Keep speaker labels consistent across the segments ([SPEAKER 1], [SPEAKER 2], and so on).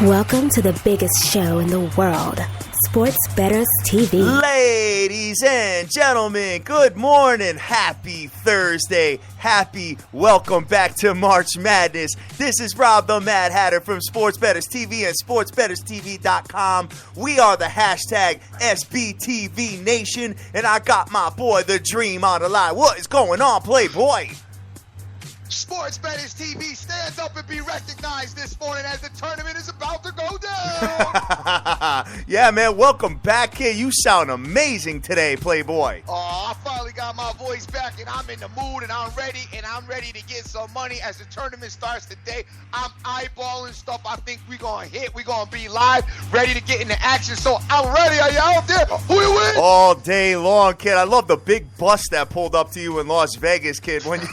[SPEAKER 1] Welcome to the biggest show in the world, Sports Betters TV.
[SPEAKER 2] Ladies and gentlemen, good morning. Happy Thursday. Welcome back to March Madness. This is Rob the Mad Hatter from Sports Betters TV and SportsBettersTV.com. We are the hashtag SBTV Nation, and I got my boy, The Dream, on the line. What is going on, Playboy?
[SPEAKER 3] Sports Betters TV stands up and be recognized this morning as the tournament is about to go down.
[SPEAKER 2] Yeah, man, welcome back here. You sound amazing today, Playboy.
[SPEAKER 3] Oh, I finally got my voice back, and I'm in the mood, and I'm ready to get some money as the tournament starts today. I'm eyeballing stuff. I think we're going to hit. We're going to be live, ready to get into action. So I'm ready. Are you out there? Who you with?
[SPEAKER 2] All day long, kid. I love the big bus that pulled up to you in Las Vegas, kid, when you...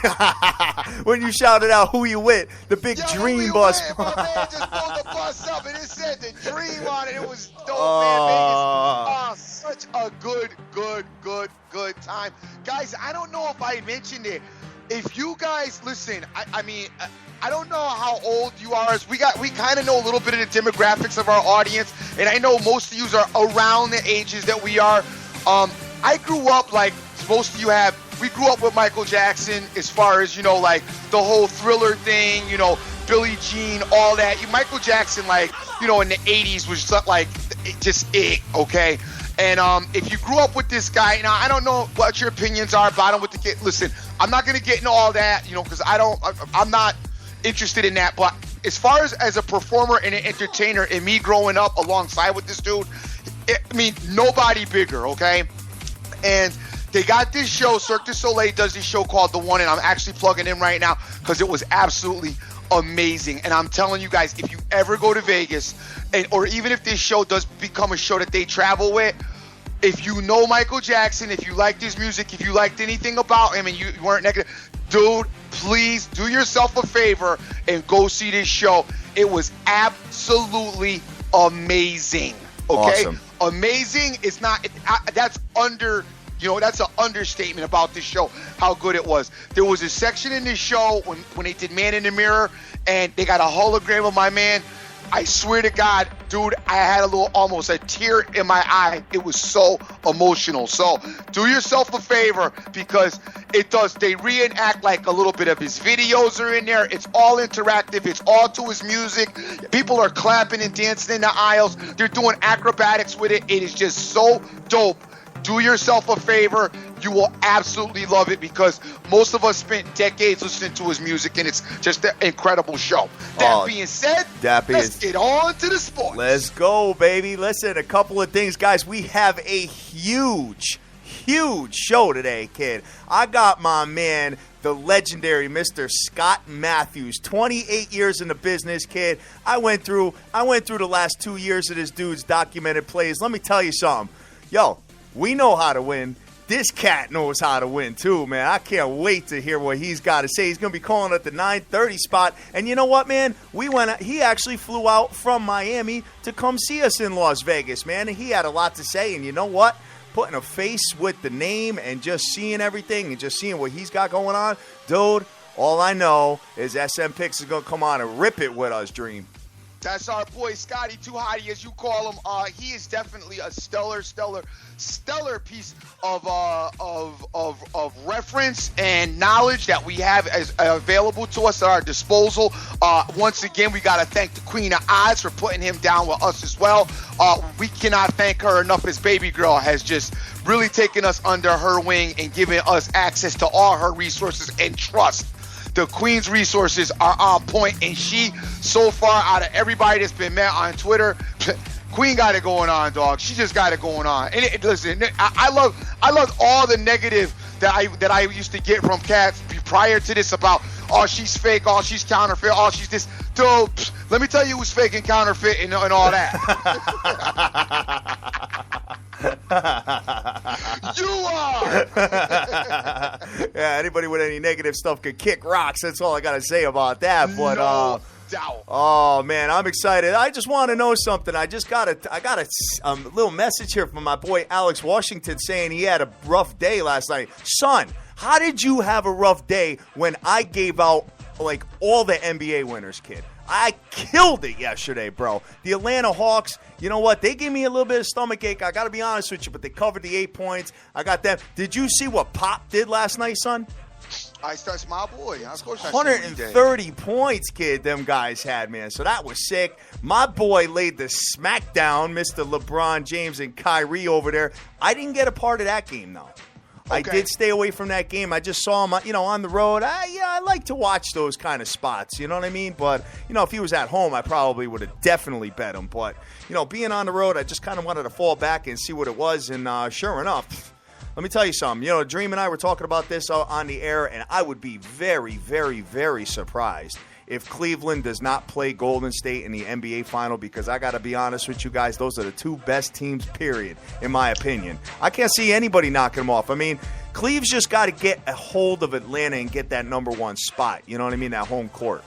[SPEAKER 2] When you shouted out who you with, the big Dream bus.
[SPEAKER 3] My man just pulled the bus up and it said the Dream on it. It was dope, man. Vegas. Such a good time. Guys, I don't know if I mentioned it. If you guys listen, I mean, I don't know how old you are. We kind of know a little bit of the demographics of our audience, and I know most of you are around the ages that we are. I grew up like most of you have. We grew up with Michael Jackson as far as, like the whole Thriller thing, Billie Jean, all that. Michael Jackson, like, in the 80s was like just it, okay? And if you grew up with this guy, now I don't know what your opinions are about him with the kid. Listen, I'm not going to get into all that, because I'm not interested in that. But as far as a performer and an entertainer and me growing up alongside with this dude, nobody bigger, okay? And they got this show, Cirque du Soleil does this show called The One, and I'm actually plugging in right now because it was absolutely amazing. And I'm telling you guys, if you ever go to Vegas, or even if this show does become a show that they travel with, if you know Michael Jackson, if you liked his music, if you liked anything about him and you weren't negative, dude, please do yourself a favor and go see this show. It was absolutely amazing. Okay?
[SPEAKER 2] Awesome.
[SPEAKER 3] Amazing is not, that's that's an understatement about this show, how good it was. There was a section in this show when they did Man in the Mirror, and they got a hologram of my man. I swear to God, dude, I had almost a tear in my eye. It was so emotional. So do yourself a favor because they reenact like a little bit of his videos are in there. It's all interactive. It's all to his music. People are clapping and dancing in the aisles. They're doing acrobatics with it. It is just so dope. Do yourself a favor. You will absolutely love it because most of us spent decades listening to his music, and it's just an incredible show. That being said, let's get on to the sports.
[SPEAKER 2] Let's go, baby. Listen, a couple of things, guys. We have a huge show today, kid. I got my man, the legendary Mr. Scott Matthews, 28 years in the business, kid. I went through the last 2 years of this dude's documented plays. Let me tell you something. Yo, we know how to win. This cat knows how to win, too, man. I can't wait to hear what he's got to say. He's going to be calling at the 9:30 spot. And you know what, man? He actually flew out from Miami to come see us in Las Vegas, man. And he had a lot to say. And you know what? Putting a face with the name and just seeing everything and just seeing what he's got going on, dude, all I know is SM Picks is going to come on and rip it with us, Dream.
[SPEAKER 3] That's our boy, Scotty Too Hottie, as you call him. He is definitely a stellar piece of reference and knowledge that we have as available to us at our disposal. Once again, we got to thank the Queen of Odds for putting him down with us as well. We cannot thank her enough. As baby girl has just really taken us under her wing and given us access to all her resources and trust. The Queen's resources are on point, and she, so far, out of everybody that's been met on Twitter, Queen got it going on, dog. She just got it going on. And listen, I love all the negative that I used to get from cats prior to this about, oh, she's fake, oh, she's counterfeit, oh, she's this. Dude, let me tell you who's fake and counterfeit and all that. You are.
[SPEAKER 2] Yeah, anybody with any negative stuff could kick rocks. That's all I got to say about that. But
[SPEAKER 3] no doubt.
[SPEAKER 2] Oh man, I'm excited. I just want to know something. I got a little message here from my boy Alex Washington saying he had a rough day last night. Son, how did you have a rough day when I gave out like all the NBA winners, kid. I killed it yesterday, bro. The Atlanta Hawks, you know what? They gave me a little bit of stomachache. I got to be honest with you, but they covered the 8 points. I got them. Did you see what Pop did last night, son?
[SPEAKER 3] That's my boy. Of course,
[SPEAKER 2] 130 points, kid, them guys had, man. So that was sick. My boy laid the smackdown, Mr. LeBron James and Kyrie over there. I didn't get a part of that game, though. Okay. I did stay away from that game. I just saw him, on the road. I like to watch those kind of spots, you know what I mean? But, if he was at home, I probably would have definitely bet him. But, being on the road, I just kind of wanted to fall back and see what it was. And sure enough, let me tell you something. Dream and I were talking about this on the air, and I would be very, very, very surprised if Cleveland does not play Golden State in the NBA final, because I got to be honest with you guys, those are the two best teams, period, in my opinion. I can't see anybody knocking them off. I mean, Cleve's just got to get a hold of Atlanta and get that number one spot. You know what I mean? That home court.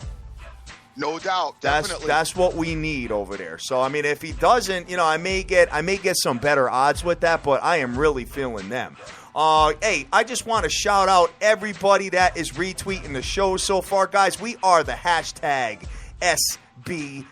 [SPEAKER 3] No doubt. Definitely.
[SPEAKER 2] That's what we need over there. So, I mean, if he doesn't, I may get some better odds with that, but I am really feeling them. Hey, I just want to shout out everybody that is retweeting the show so far. Guys, we are the hashtag SBTV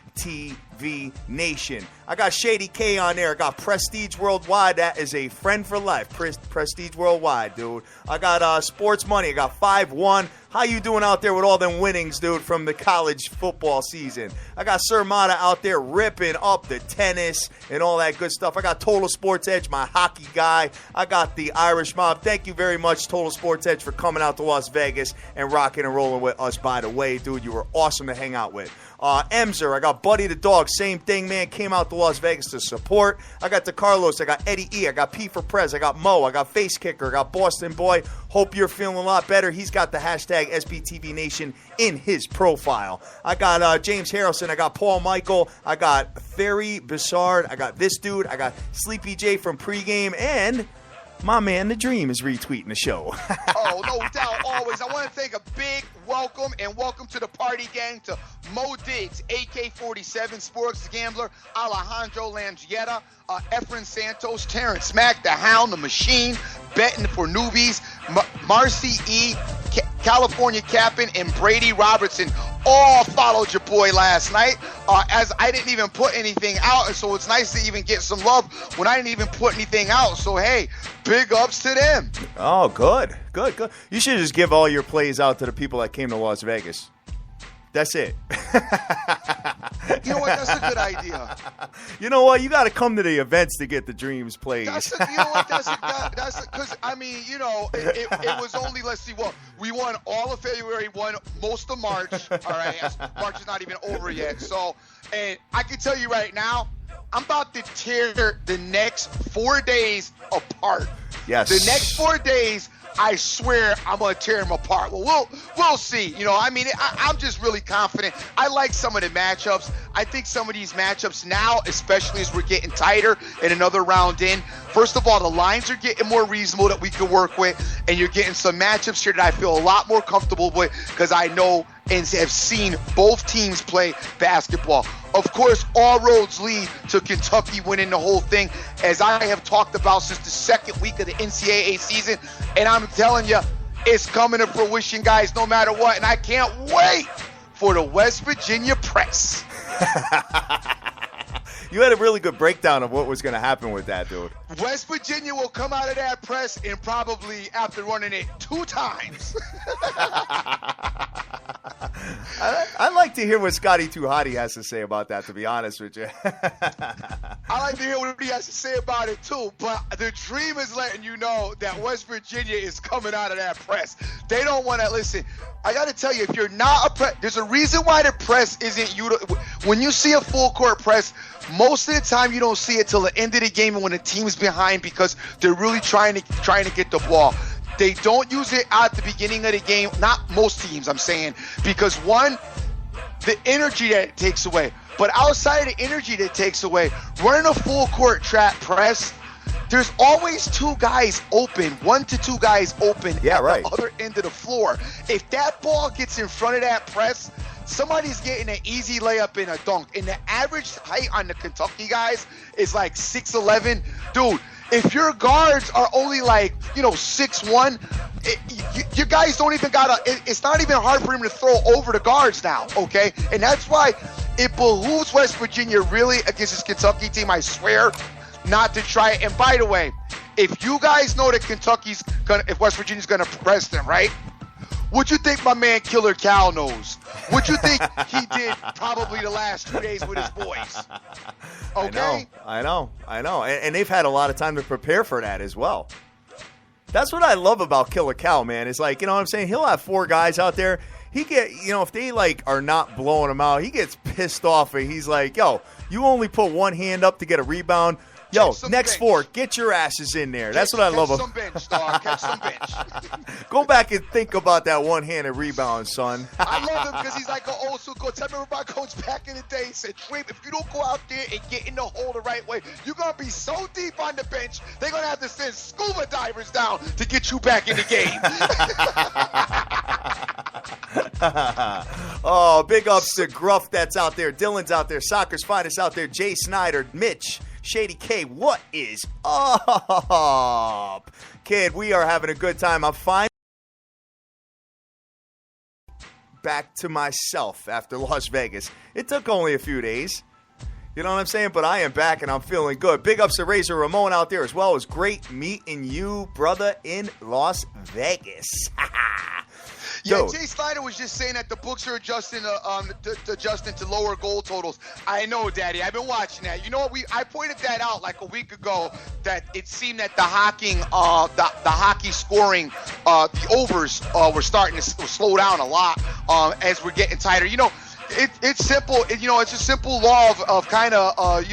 [SPEAKER 2] Nation. I got Shady K on there. I got Prestige Worldwide. That is a friend for life. Prestige Worldwide, dude. I got Sports Money. I got 5-1. How you doing out there with all them winnings, dude, from the college football season? I got Sir Mata out there ripping up the tennis and all that good stuff. I got Total Sports Edge, my hockey guy. I got the Irish Mob. Thank you very much, Total Sports Edge, for coming out to Las Vegas and rocking and rolling with us, by the way, dude. You were awesome to hang out with. Emzer, I got Buddy the Dog. Same thing, man. Came out to Las Vegas to support. I got DeCarlos. I got Eddie E. I got P for Prez. I got Mo. I got Face Kicker. I got Boston Boy. Hope you're feeling a lot better. He's got the hashtag SBTV Nation in his profile. I got James Harrelson. I got Paul Michael. I got Ferry Bissard. I got this dude. I got Sleepy J from pregame. And my man, The Dream, is retweeting the show.
[SPEAKER 3] Oh, no doubt, always. I want to thank a big welcome to the party gang to Mo Diggs, AK-47, Sports Gambler, Alejandro Langietta, Efren Santos, Terrence Mack, The Hound, The Machine, Betting for Newbies, Marcy E., California Captain, and Brady Robertson all followed your boy last night, as I didn't even put anything out, and so it's nice to even get some love when I didn't even put anything out. So, hey, big ups to them.
[SPEAKER 2] Oh, good. You should just give all your plays out to the people that came to Las Vegas. That's it.
[SPEAKER 3] You know what? That's a good idea.
[SPEAKER 2] You know what? You got to come to the events to get the Dreams plays.
[SPEAKER 3] You know what? That's because, I mean, it was only, let's see, what, we won all of February, won most of March. All right. March is not even over yet. So, and I can tell you right now, I'm about to tear the next 4 days apart.
[SPEAKER 2] Yes.
[SPEAKER 3] The next 4 days, I swear I'm going to tear them apart. Well, we'll see. I'm just really confident. I like some of the matchups. I think some of these matchups now, especially as we're getting tighter and another round in, first of all, the lines are getting more reasonable that we can work with, and you're getting some matchups here that I feel a lot more comfortable with because I know and have seen both teams play basketball. Of course, all roads lead to Kentucky winning the whole thing, as I have talked about since the second week of the NCAA season, and I'm telling you, it's coming to fruition, guys, no matter what, and I can't wait for the West Virginia Press.
[SPEAKER 2] You had a really good breakdown of what was going to happen with that, dude.
[SPEAKER 3] West Virginia will come out of that press and probably after running it 2 times.
[SPEAKER 2] I like to hear what Scotty Too Hottie has to say about that, to be honest with you.
[SPEAKER 3] I like to hear what he has to say about it, too. But the Dream is letting you know that West Virginia is coming out of that press. They don't want to listen. I got to tell you, if you're not a press, there's a reason why the press isn't when you see a full court press, most of the time you don't see it till the end of the game and when the team's behind because they're really trying to get the ball. They don't use it at the beginning of the game. Not most teams, I'm saying, because one, the energy that it takes away. But outside of the energy that it takes away, running a full court trap press, there's always 2 guys open, 1 to 2 guys open at the other end of the floor. If that ball gets in front of that press, somebody's getting an easy layup and a dunk. And the average height on the Kentucky guys is like 6'11". Dude, if your guards are only like, 6'1", you guys don't even it's not even hard for him to throw over the guards now, okay? And that's why it behooves West Virginia really against this Kentucky team, I swear, not to try it. And by the way, if you guys know that if West Virginia's gonna press them, right? What you think my man Killer Cal knows? What you think he did probably the last 2 days with his boys? Okay?
[SPEAKER 2] I know. And they've had a lot of time to prepare for that as well. That's what I love about Killer Cal, man. It's like, you know what I'm saying? He'll have 4 guys out there. He if they are not blowing him out, he gets pissed off and he's like, yo, you only put one hand up to get a rebound. Yo, next bench. 4, get your asses in there. That's what I love.
[SPEAKER 3] Catch some bench, dog. Catch some bench.
[SPEAKER 2] Go back and think about that one-handed rebound, son.
[SPEAKER 3] I love him because he's like an old school coach. I remember my coach back in the day said, Dream, if you don't go out there and get in the hole the right way, you're going to be so deep on the bench, they're going to have to send scuba divers down to get you back in the game.
[SPEAKER 2] Oh, big ups to Gruff that's out there. Dylan's out there. Soccer's finest out there. Jay Snyder, Mitch. Shady K, what is up? Kid, we are having a good time. I'm fine. Back to myself after Las Vegas. It took only a few days. You know what I'm saying? But I am back and I'm feeling good. Big ups to Razor Ramon out there as well. It was great meeting you, brother, in Las Vegas.
[SPEAKER 3] Yeah, Jay Slider was just saying that the books are adjusting to lower goal totals. I know, Daddy. I've been watching that. You know what? I pointed that out like a week ago that it seemed that the hockey scoring, the overs were starting to slow down a lot as we're getting tighter. You know, it's simple. It's a simple law of kind of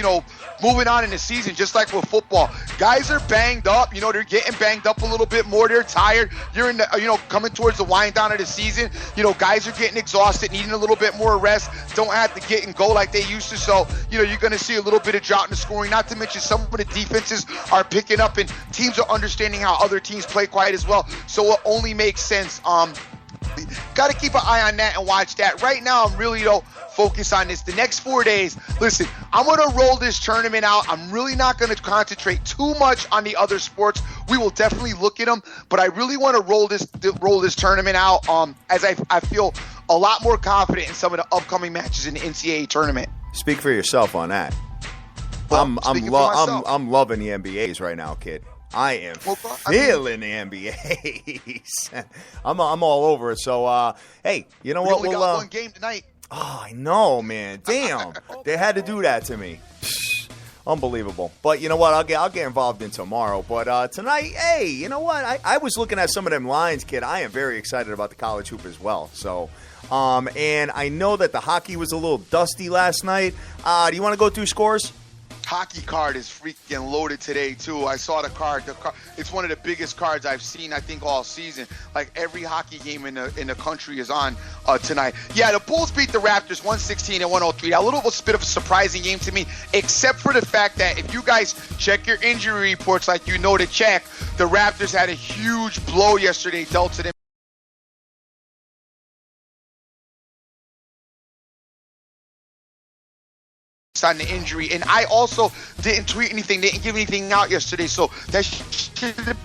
[SPEAKER 3] moving on in the season, just like with football. Guys are banged up. They're getting banged up a little bit more. They're tired. You're in the, coming towards the wind down of the season. Guys are getting exhausted, needing a little bit more rest. Don't have to get and go like they used to. So, you're going to see a little bit of drought in the scoring. Not to mention some of the defenses are picking up and teams are understanding how other teams play quiet as well. So it only makes sense. Got to keep an eye on that and watch that. Right now, I'm really focused on this. The next 4 days, listen, I'm going to roll this tournament out. I'm really not going to concentrate too much on the other sports. We will definitely look at them, but I really want to roll this tournament out as I feel a lot more confident in some of the upcoming matches in the NCAA tournament.
[SPEAKER 2] Speak for yourself on that. Well, I'm loving the NBAs right now, kid. I am feeling the NBAs. I'm all over it. So, hey, you know what?
[SPEAKER 3] We only got one game tonight.
[SPEAKER 2] Oh, I know, man. Damn. They had to do that to me. Unbelievable. But you know what? I'll get involved in tomorrow. But tonight, hey, you know what? I was looking at some of them lines, kid. I am very excited about the college hoop as well. So, and I know that the hockey was a little dusty last night. Do you want to go through scores?
[SPEAKER 3] Hockey card is freaking loaded today too. I saw the card. It's one of the biggest cards I've seen, I think, all season. Like every hockey game in the country is on tonight. Yeah, the Bulls beat the Raptors 116-103. A little bit of a surprising game to me, except for the fact that if you guys check your injury reports like you know to check, the Raptors had a huge blow yesterday dealt to them. On the injury, and I also didn't tweet anything, didn't give anything out yesterday, so that should have been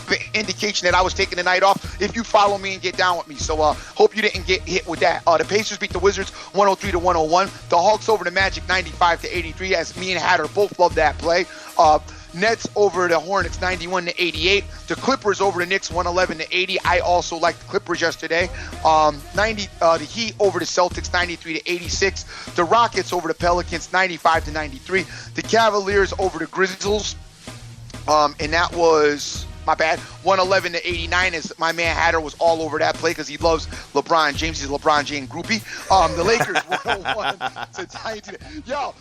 [SPEAKER 3] an indication that I was taking the night off if you follow me and get down with me. So hope you didn't get hit with that. The Pacers beat the Wizards 103-101. The Hawks over the Magic 95-83, as me and Hatter both love that play. Nets over the Hornets 91-88. The Clippers over the Knicks 111-80. I also liked the Clippers yesterday. The Heat over the Celtics 93-86. The Rockets over the Pelicans 95-93. The Cavaliers over the Grizzlies, and that was, my bad, 111-89, as my man Hatter was all over that play because he loves LeBron James. He's a LeBron James groupie. The Lakers 101-92. Yo,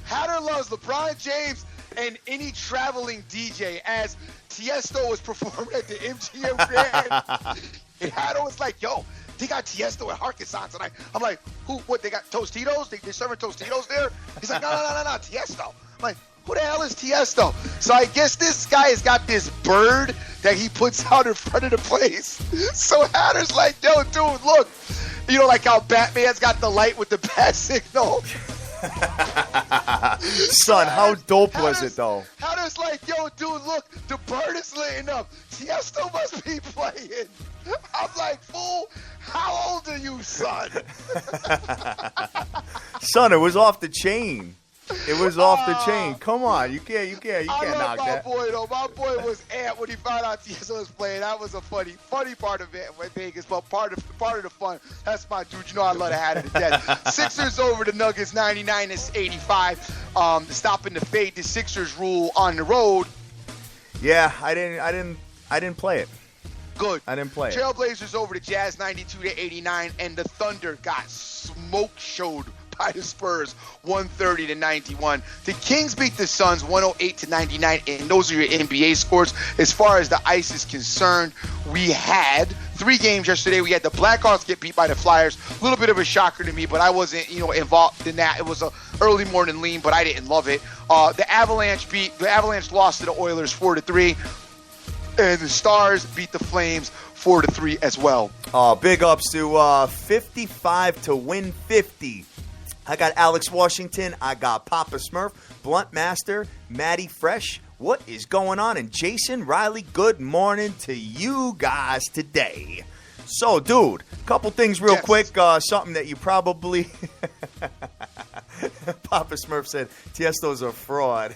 [SPEAKER 3] Hatter loves LeBron James and any traveling DJ, as Tiesto was performing at the MGM Grand. And Hatter was like, yo, they got Tiesto at Arkansas tonight. I'm like, who? What, they got Tostitos? They serving Tostitos there? He's like, no, Tiesto. I'm like, who the hell is Tiesto? So I guess this guy has got this bird that he puts out in front of the place. So Hatter's like, yo, dude, look. Like how Batman's got the light with the bat signal.
[SPEAKER 2] Son, how dope was it though?
[SPEAKER 3] Hatter's like, yo, dude, look, the bird is lighting up. Tiesto must be playing. I'm like, fool, how old are you, son?
[SPEAKER 2] Son, it was off the chain. It was off the chain. Come on, you can't knock that.
[SPEAKER 3] I love my boy though. My boy was amped when he found out Tiesto was playing. That was a funny part of it with Vegas, but part of the fun. That's my dude. You know I love to have it to death. Sixers over the Nuggets, 99-85. Stopping the fade the Sixers rule on the road.
[SPEAKER 2] Yeah, I didn't play it.
[SPEAKER 3] Good.
[SPEAKER 2] I didn't play it.
[SPEAKER 3] Trailblazers over the Jazz, 92-89, and the Thunder got smoke showed by the Spurs, 130-91. The Kings beat the Suns, 108-99, and those are your NBA scores. As far as the ice is concerned, we had 3 games yesterday. We had the Blackhawks get beat by the Flyers. A little bit of a shocker to me, but I wasn't, involved in that. It was a early morning lean, but I didn't love it. The Avalanche lost to the Oilers 4-3, and the Stars beat the Flames 4-3 as well.
[SPEAKER 2] Big ups to 55 to win 50. I got Alex Washington. I got Papa Smurf, Blunt Master, Matty Fresh. What is going on? And Jason Riley, good morning to you guys today. So, dude, couple things real quick. Something that you probably... Papa Smurf said, Tiesto's a fraud.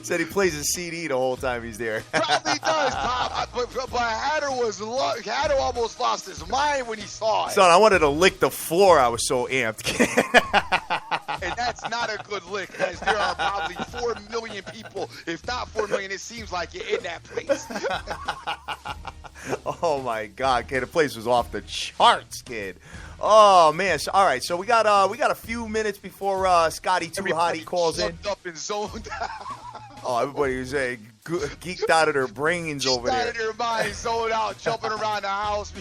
[SPEAKER 2] Said he plays a CD the whole time he's there.
[SPEAKER 3] Probably does, Pop. But Hatter almost lost his mind when he saw it.
[SPEAKER 2] Son, I wanted to lick the floor. I was so amped.
[SPEAKER 3] And that's not a good lick, because there are probably 4 million people, if not 4 million, it seems like it, in that place.
[SPEAKER 2] Oh, my God, kid. The place was off the charts, kid. Oh, man. So, all right, so we got a few minutes before Scotty Too Hottie calls in.
[SPEAKER 3] Up and zoned out.
[SPEAKER 2] Oh, everybody was geeked out of their brains over there.
[SPEAKER 3] Geeked out of their minds, zoned out, jumping around the house.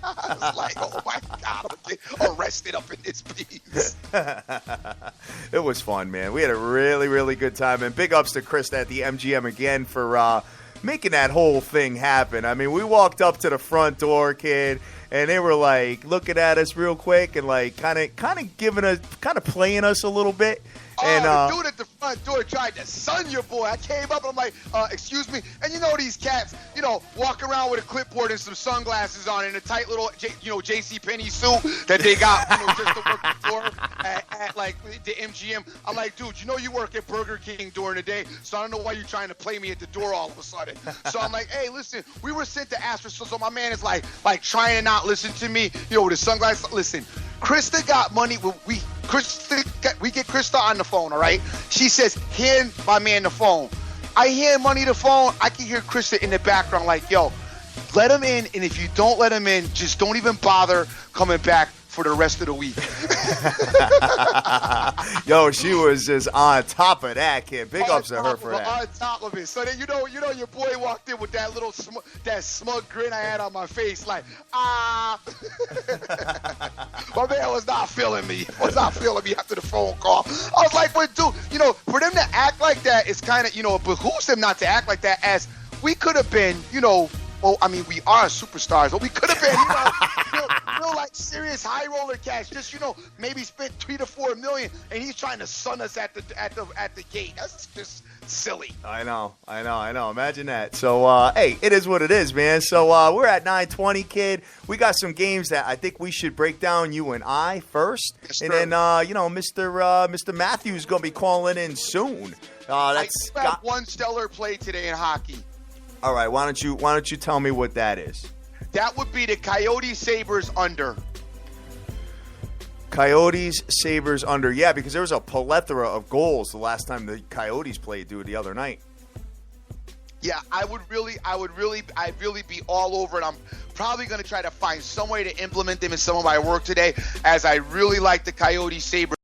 [SPEAKER 3] I was like, oh, my God, I'm getting arrested up in this piece.
[SPEAKER 2] It was fun, man. We had a really, really good time. And big ups to Chris at the MGM again for making that whole thing happen. I mean, we walked up to the front door, kid, and they were like looking at us real quick and like kind of playing us a little bit. And
[SPEAKER 3] the dude at the front door tried to sun your boy. I came up and I'm like, excuse me. And these cats, walk around with a clipboard and some sunglasses on and a tight little, JCPenney suit that they got, just to work the floor at like the MGM. I'm like, dude, you work at Burger King during the day, so I don't know why you're trying to play me at the door all of a sudden. So I'm like, hey, listen, we were sent to ask for, so my man is like trying to not listen to me, with the sunglasses. Listen, Krista got money. We get Krista on the phone, all right? She says, hand my man the phone. I hand Money the phone. I can hear Krista in the background like, yo, let him in, and if you don't let him in, just don't even bother coming back for the rest of the week.
[SPEAKER 2] Yo, she was just on top of that, kid. Big ups to her for that.
[SPEAKER 3] On top of it. So then, your boy walked in with that little that smug grin I had on my face, like, my man was not feeling me. After the phone call. I was like, but dude, for them to act like that, it's kind of, it behooves them not to act like that, as we could have been, well, I mean, we are superstars, but we could have been, real like serious high roller cash. Just maybe spent $3 to $4 million, and he's trying to sun us at the gate. That's just silly.
[SPEAKER 2] I know. Imagine that. So, hey, it is what it is, man. So we're at 9:20, kid. We got some games that I think we should break down. You and I first,
[SPEAKER 3] yes,
[SPEAKER 2] and then Mr. Matthews gonna be calling in soon.
[SPEAKER 3] I got one stellar play today in hockey.
[SPEAKER 2] All right, why don't you tell me what that is?
[SPEAKER 3] That would be the Coyotes Sabres under.
[SPEAKER 2] Coyotes Sabres under, yeah, because there was a plethora of goals the last time the Coyotes played, dude, the other night.
[SPEAKER 3] Yeah, I'd really be all over it. I'm probably going to try to find some way to implement them in some of my work today, as I really like the Coyotes Sabres.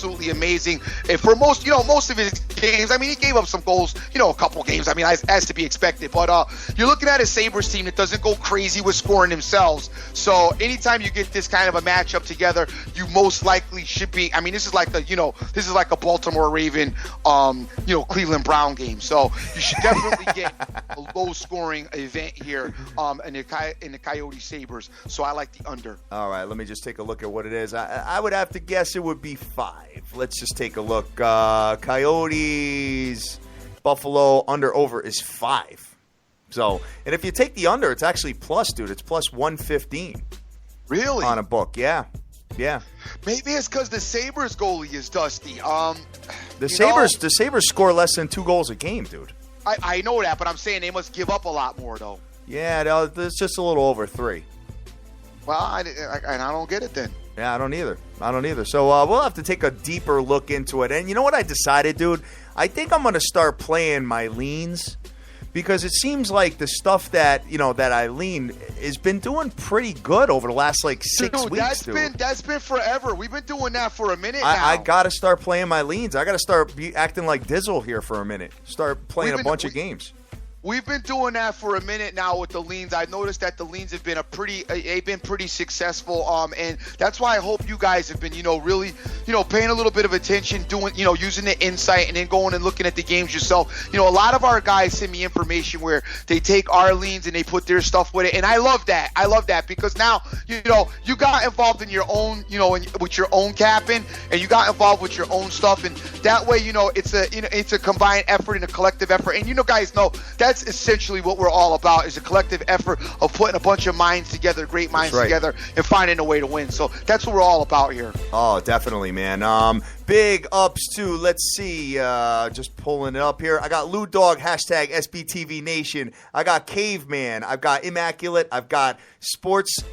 [SPEAKER 3] absolutely amazing. And for most of his games, I mean, he gave up some goals, a couple games. I mean, as to be expected. But you're looking at a Sabres team that doesn't go crazy with scoring themselves. So anytime you get this kind of a matchup together, you most likely should be. I mean, this is like a Baltimore Raven, Cleveland Brown game. So you should definitely get a low-scoring event here in the Coyote Sabres. So I like the under.
[SPEAKER 2] All right, let me just take a look at what it is. I would have to guess it would be 5. Let's just take a look. Coyotes, Buffalo, under-over is 5. So, and if you take the under, it's actually plus, dude. It's plus 115.
[SPEAKER 3] Really?
[SPEAKER 2] On a book, yeah. Yeah.
[SPEAKER 3] Maybe it's because the Sabres goalie is dusty.
[SPEAKER 2] The Sabres score less than 2 goals a game, dude.
[SPEAKER 3] I know that, but I'm saying they must give up a lot more, though.
[SPEAKER 2] Yeah, it's just a little over 3.
[SPEAKER 3] Well, I don't get it then.
[SPEAKER 2] Yeah, I don't either. So we'll have to take a deeper look into it. And you know what I decided, dude? I think I'm going to start playing my leans because it seems like the stuff that I lean has been doing pretty good over the last 6 weeks, dude.
[SPEAKER 3] That's been forever. We've been doing that for a minute now.
[SPEAKER 2] I got to start playing my leans. I got to start acting like Dizzle here for a minute. Start playing a bunch of games.
[SPEAKER 3] We've been doing that for a minute now with the leans. I've noticed that the leans have been pretty successful. And that's why I hope you guys have been, really, paying a little bit of attention, doing, using the insight and then going and looking at the games yourself. A lot of our guys send me information where they take our leans and they put their stuff with it. And I love that because now, you got involved in your own, with your own capping and you got involved with your own stuff. And that way, it's a combined effort and a collective effort. And guys know that's essentially what we're all about is a collective effort of putting a bunch of minds together, great minds together, and finding a way to win. So that's what we're all about here.
[SPEAKER 2] Oh, definitely, man. Big ups to, let's see, just pulling it up here. I got Lou Dog, hashtag SBTV Nation. I got Caveman. I've got Immaculate. I've got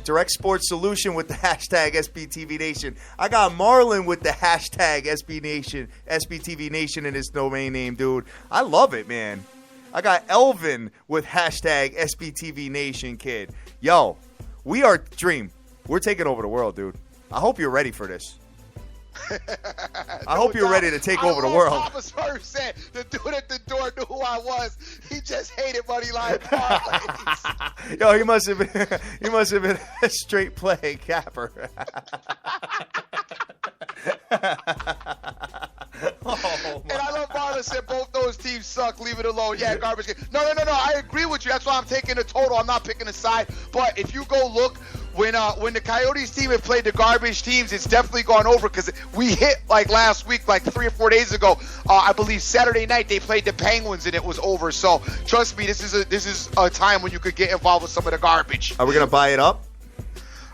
[SPEAKER 2] Direct Sports Solution with the hashtag SBTV Nation. I got Marlon with the hashtag SBTV Nation in his domain name, dude. I love it, man. I got Elvin with hashtag SBTV Nation, kid. Yo, we are Dream. We're taking over the world, dude. I hope you're ready for this. I hope you're ready to take over the world.
[SPEAKER 3] Papa's first said the dude at the door knew who I was. He just hated money line parlays.
[SPEAKER 2] Yo, he must have been a straight play capper.
[SPEAKER 3] And I love Marlon said both those teams suck. Leave it alone. Yeah, garbage game. No. I agree with you. That's why I'm taking a total. I'm not picking a side. But if you go look, when the Coyotes team have played the garbage teams, it's definitely gone over because we hit last week, 3 or 4 days ago. I believe Saturday night they played the Penguins and it was over. So trust me, this is a time when you could get involved with some of the garbage.
[SPEAKER 2] Are we gonna buy it up?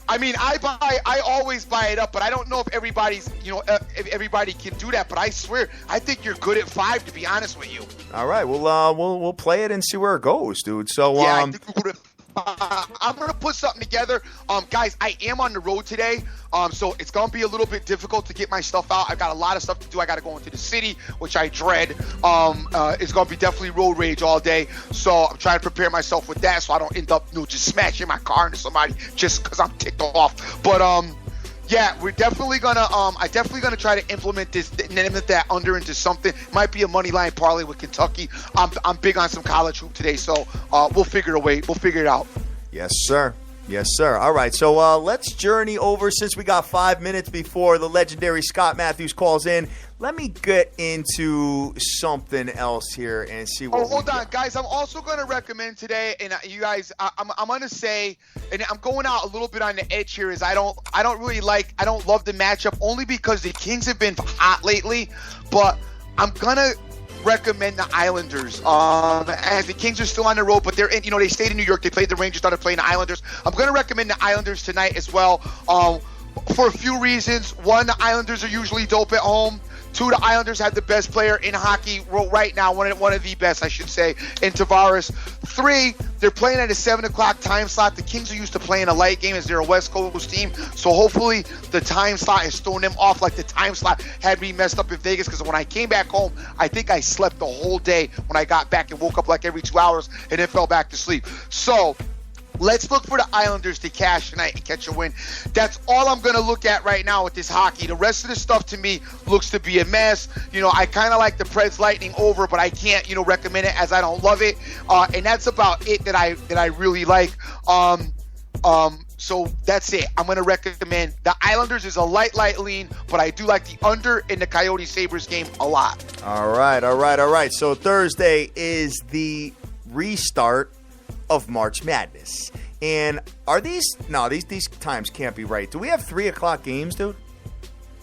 [SPEAKER 3] I mean, I always buy it up, but I don't know if if everybody can do that. But I swear, I think you're good at 5. To be honest with you.
[SPEAKER 2] All right, we'll play it and see where it goes, dude. So
[SPEAKER 3] yeah, I think we're good at I'm going to put something together. Guys, I am on the road today, so it's going to be a little bit difficult to get my stuff out. I've got a lot of stuff to do. I got to go into the city, which I dread. It's going to be definitely road rage all day, so I'm trying to prepare myself with that so I don't end up just smashing my car into somebody just because I'm ticked off. But yeah, we're definitely gonna. I definitely gonna try to implement that under into something. Might be a money line parlay with Kentucky. I'm big on some college hoop today, so we'll figure it out.
[SPEAKER 2] Yes, sir. Yes, sir. All right, so let's journey over, since we got 5 minutes before the legendary Scott Matthews calls in. Let me get into something else here and see what.
[SPEAKER 3] Hold on, guys. I'm also going to recommend today, and you guys, I'm going to say, and I'm going out a little bit on the edge here. Is I don't love the matchup only because the Kings have been hot lately, but I'm gonna recommend the Islanders. As the Kings are still on the road, but they're in, they stayed in New York. They played the Rangers, started playing the Islanders. I'm going to recommend the Islanders tonight as well, for a few reasons. One, the Islanders are usually dope at home. 2, the Islanders have the best player in hockey right now, one of the best, I should say, in Tavares. 3, they're playing at a 7 o'clock time slot. The Kings are used to playing a light game as they're a West Coast team, so hopefully the time slot has thrown them off like the time slot had me messed up in Vegas, because when I came back home, I think I slept the whole day when I got back and woke up every 2 hours and then fell back to sleep. So Let's look for the Islanders to cash tonight and catch a win. That's all I'm going to look at right now with this hockey. The rest of the stuff to me looks to be a mess. I kind of like the Preds Lightning over, but I can't, recommend it as I don't love it. And that's about it that I really like. So that's it. I'm going to recommend the Islanders is a light lean, but I do like the under in the Coyote Sabres game a lot.
[SPEAKER 2] All right. So Thursday is the restart of March Madness. And are these times can't be right. Do we have 3 o'clock games, dude?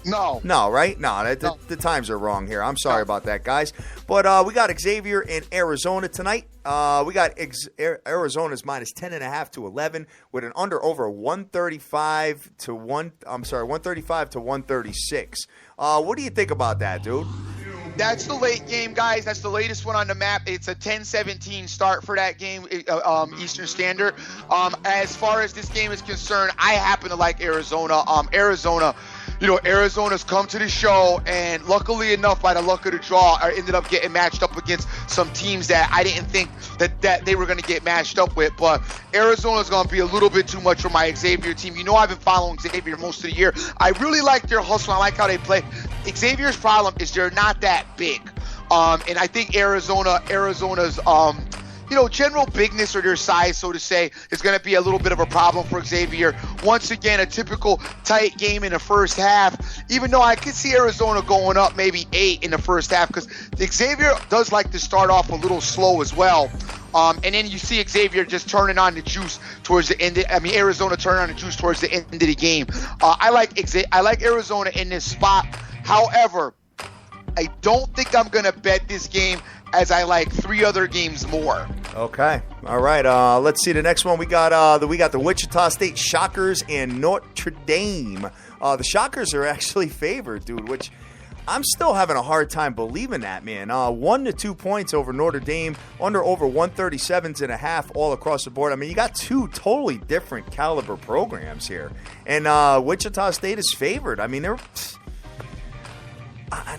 [SPEAKER 3] No,
[SPEAKER 2] right? No. The times are wrong here. I'm sorry about that, guys. But we got Xavier in Arizona tonight. We got Arizona's minus 10.5 to 11 with an under over 135 to 136. What do you think about that, dude?
[SPEAKER 3] That's the late game, guys. That's the latest one on the map. It's a 10-17 start for that game, Eastern Standard. As far as this game is concerned, I happen to like Arizona. Arizona's come to the show, and luckily enough, by the luck of the draw, I ended up getting matched up against some teams that I didn't think that they were going to get matched up with. But Arizona's going to be a little bit too much for my Xavier team. I've been following Xavier most of the year. I really like their hustle. I like how they play. Xavier's problem is they're not that big. And I think Arizona's general bigness or their size, so to say, is going to be a little bit of a problem for Xavier. Once again, a typical tight game in the first half, even though I could see Arizona going up maybe 8 in the first half, because Xavier does like to start off a little slow as well. And then you see Xavier just turning on the juice towards the end. Arizona turning on the juice towards the end of the game. I like Arizona in this spot. However, I don't think I'm going to bet this game, as I like 3 other games more.
[SPEAKER 2] Okay. All right. Let's see the next one. We got the Wichita State Shockers and Notre Dame. The Shockers are actually favored, dude, which I'm still having a hard time believing that, man. 1 to 2 points over Notre Dame, under over 137.5 all across the board. I mean, you got 2 totally different caliber programs here, and Wichita State is favored. I mean, they're.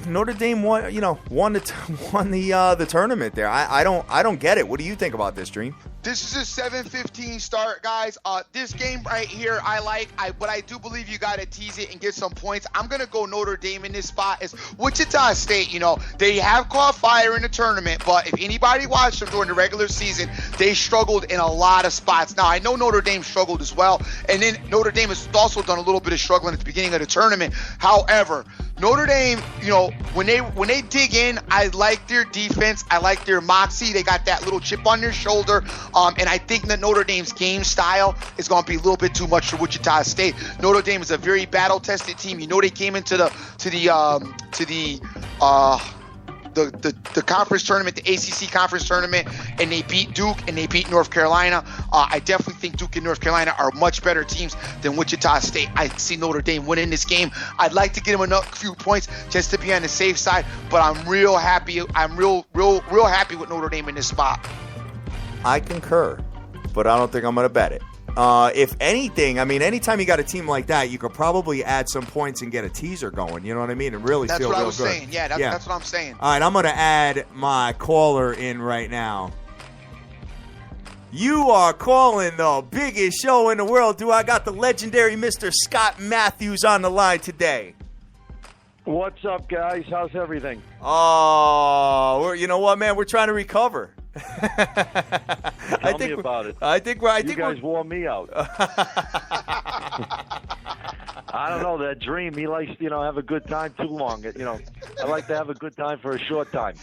[SPEAKER 2] Notre Dame won the tournament there. I don't get it. What do you think about this, Dream?
[SPEAKER 3] This is a 7:15 start, guys. This game right here, but I do believe you got to tease it and get some points. I'm going to go Notre Dame in this spot. Is Wichita State, they have caught fire in the tournament, but if anybody watched them during the regular season, they struggled in a lot of spots. Now, I know Notre Dame struggled as well, and then Notre Dame has also done a little bit of struggling at the beginning of the tournament. However, Notre Dame, when they dig in, I like their defense. I like their moxie. They got that little chip on their shoulder. And I think that Notre Dame's game style is going to be a little bit too much for Wichita State. Notre Dame is a very battle-tested team. They came into the conference tournament, the ACC conference tournament, and they beat Duke and they beat North Carolina. I definitely think Duke and North Carolina are much better teams than Wichita State. I see Notre Dame winning this game. I'd like to get them a few points just to be on the safe side, but I'm real happy. I'm real happy with Notre Dame in this spot.
[SPEAKER 2] I concur, but I don't think I'm going to bet it. If anything, anytime you got a team like that, you could probably add some points and get a teaser going. You know what I mean? And really feel real good.
[SPEAKER 3] That's what I was saying. Yeah, that's what I'm saying.
[SPEAKER 2] All right, I'm going to add my caller in right now. You are calling the biggest show in the world. I got the legendary Mr. Scott Matthews on the line today.
[SPEAKER 4] What's up, guys? How's everything?
[SPEAKER 2] Oh, you know what, man? We're trying to recover.
[SPEAKER 4] Tell me about it. You guys wore me out. I don't know, that Dream, he likes, have a good time too long. I like to have a good time for a short time.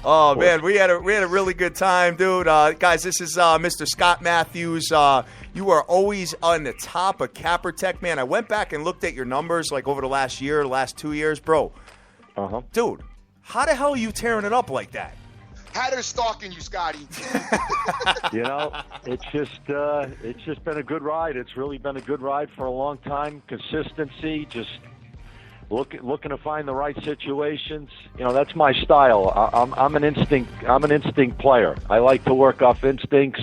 [SPEAKER 2] Oh man, we had a really good time, dude. Guys, this is Mr. Scott Matthews. You are always on the top of Capper Tech, man. I went back and looked at your numbers like over the last 2 years, bro. Dude, how the hell are you tearing it up like that?
[SPEAKER 3] Hatter's stalking you, Scotty.
[SPEAKER 4] It's just been a good ride. It's really been a good ride for a long time. Consistency, just looking to find the right situations. That's my style. I'm an instinct player. I like to work off instincts,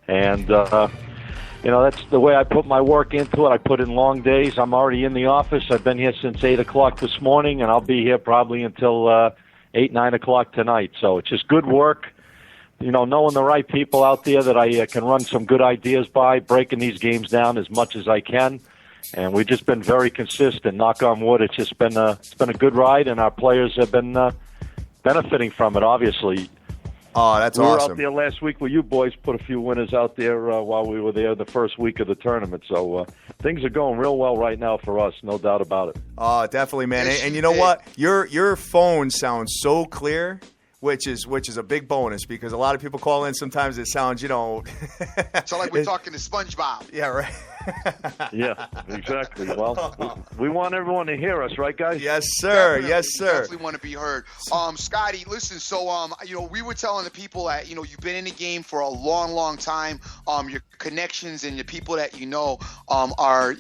[SPEAKER 4] and that's the way I put my work into it. I put in long days. I'm already in the office. I've been here since 8 o'clock this morning, and I'll be here probably until 8, 9 o'clock tonight. So it's just good work, knowing the right people out there that I can run some good ideas by, breaking these games down as much as I can. And we've just been very consistent. Knock on wood, it's been a good ride, and our players have been benefiting from it, obviously.
[SPEAKER 2] Oh, that's
[SPEAKER 4] awesome. We were out there last week where you boys put a few winners out there while we were there the first week of the tournament. So things are going real well right now for us, no doubt about it.
[SPEAKER 2] Oh, definitely, man. And you know what? Your phone sounds so clear, which is a big bonus, because a lot of people call in. Sometimes it sounds,
[SPEAKER 3] sound like we're talking to SpongeBob.
[SPEAKER 2] Yeah, right.
[SPEAKER 4] Yeah, exactly. Well, we want everyone to hear us, right, guys?
[SPEAKER 2] Yes, sir.
[SPEAKER 3] Definitely.
[SPEAKER 2] Yes, sir.
[SPEAKER 3] Definitely want to be heard. Scotty, listen. So, we were telling the people that you've been in the game for a long, long time. Your connections and the people that are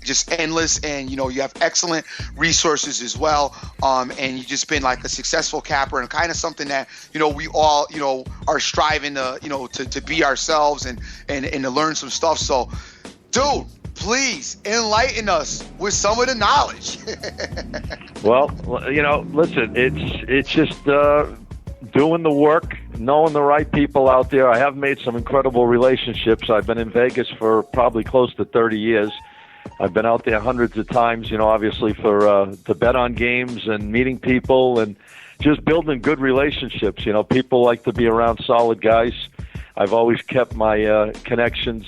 [SPEAKER 3] just endless, and you have excellent resources as well. And you've just been like a successful capper, and kind of something that we all are striving to be ourselves and to learn some stuff. So, dude, please enlighten us with some of the knowledge.
[SPEAKER 4] Well, listen, it's just doing the work, knowing the right people out there. I have made some incredible relationships. I've been in Vegas for probably close to 30 years. I've been out there hundreds of times, obviously to bet on games and meeting people and just building good relationships. People like to be around solid guys. I've always kept my connections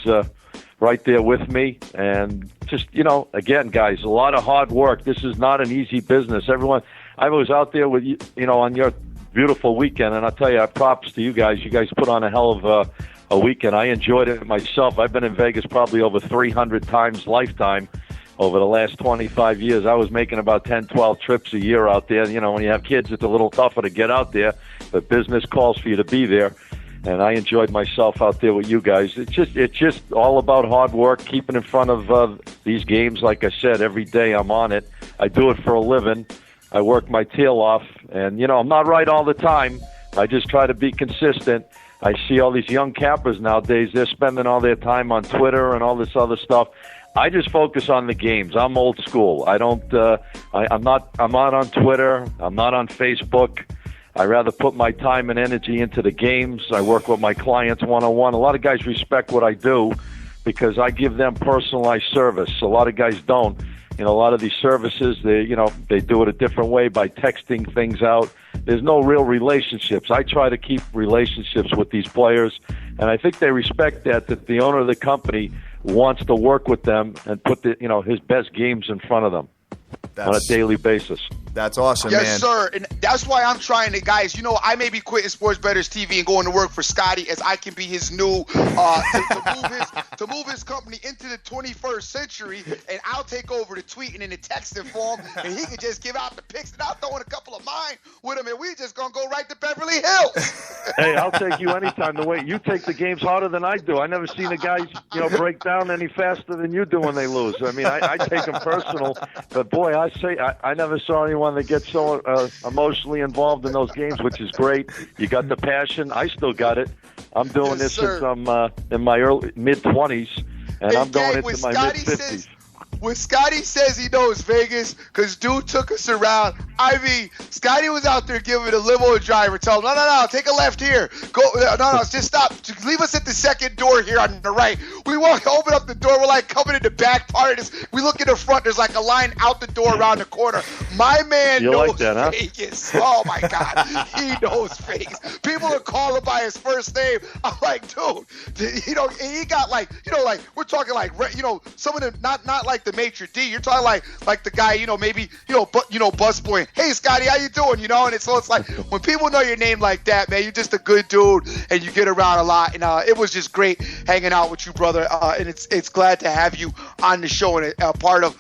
[SPEAKER 4] right there with me. And just, again, guys, a lot of hard work. This is not an easy business. I was out there with you, on your beautiful weekend, and I'll tell you, props to you guys. You guys put on a hell of a weekend. I enjoyed it myself. I've been in Vegas probably over 300 times lifetime over the last 25 years. I was making about 10, 12 trips a year out there. When you have kids, it's a little tougher to get out there, but business calls for you to be there. And I enjoyed myself out there with you guys. It's just all about hard work, keeping in front of these games. Like I said, every day I'm on it. I do it for a living. I work my tail off. And, I'm not right all the time. I just try to be consistent. I see all these young cappers nowadays. They're spending all their time on Twitter and all this other stuff. I just focus on the games. I'm old school. I don't. I'm not on Twitter. I'm not on Facebook. I rather put my time and energy into the games. I work with my clients one-on-one. A lot of guys respect what I do because I give them personalized service. A lot of guys don't. A lot of these services, they do it a different way by texting things out. There's no real relationships. I try to keep relationships with these players, and I think they respect that the owner of the company wants to work with them and put his best games in front of them on a daily basis.
[SPEAKER 2] That's awesome,
[SPEAKER 3] man.
[SPEAKER 2] Yes,
[SPEAKER 3] sir. And that's why I'm trying to, guys, I may be quitting Sports Bettors TV and going to work for Scotty as I can be his new, to move his company into the 21st century, and I'll take over the tweeting and the texting for him, and he can just give out the picks, and I'll throw in a couple of mine with him, and we're just going to go right to Beverly Hills.
[SPEAKER 4] Hey, I'll take you anytime. The way you take the games harder than I do. I never seen a guy, break down any faster than you do when they lose. I mean, I take them personal, but boy, I never saw anyone that gets so emotionally involved in those games, which is great. You got the passion. I still got it. I'm doing this since I'm in my early mid-20s, and I'm going into my mid-50s.
[SPEAKER 3] When Scotty says he knows Vegas, because dude took us around, I mean, Scotty was out there giving the limo driver, tell him, no, take a left here. Go, no, just stop. Just leave us at the second door here on the right. We walk, open up the door. We're like coming in the back part of this. We look in the front. There's like a line out the door around the corner. My man knows
[SPEAKER 4] like that, huh?
[SPEAKER 3] Vegas. Oh, my God. He knows Vegas. People are calling by his first name. I'm like, dude, he got like, we're talking like, some of the, not like the maitre d'. You're talking like the guy, maybe, busboy. Hey, Scotty, how you doing? And it's like when people know your name like that, man, you're just a good dude, and you get around a lot. And it was just great hanging out with you, brother. And it's glad to have you on the show and a part of,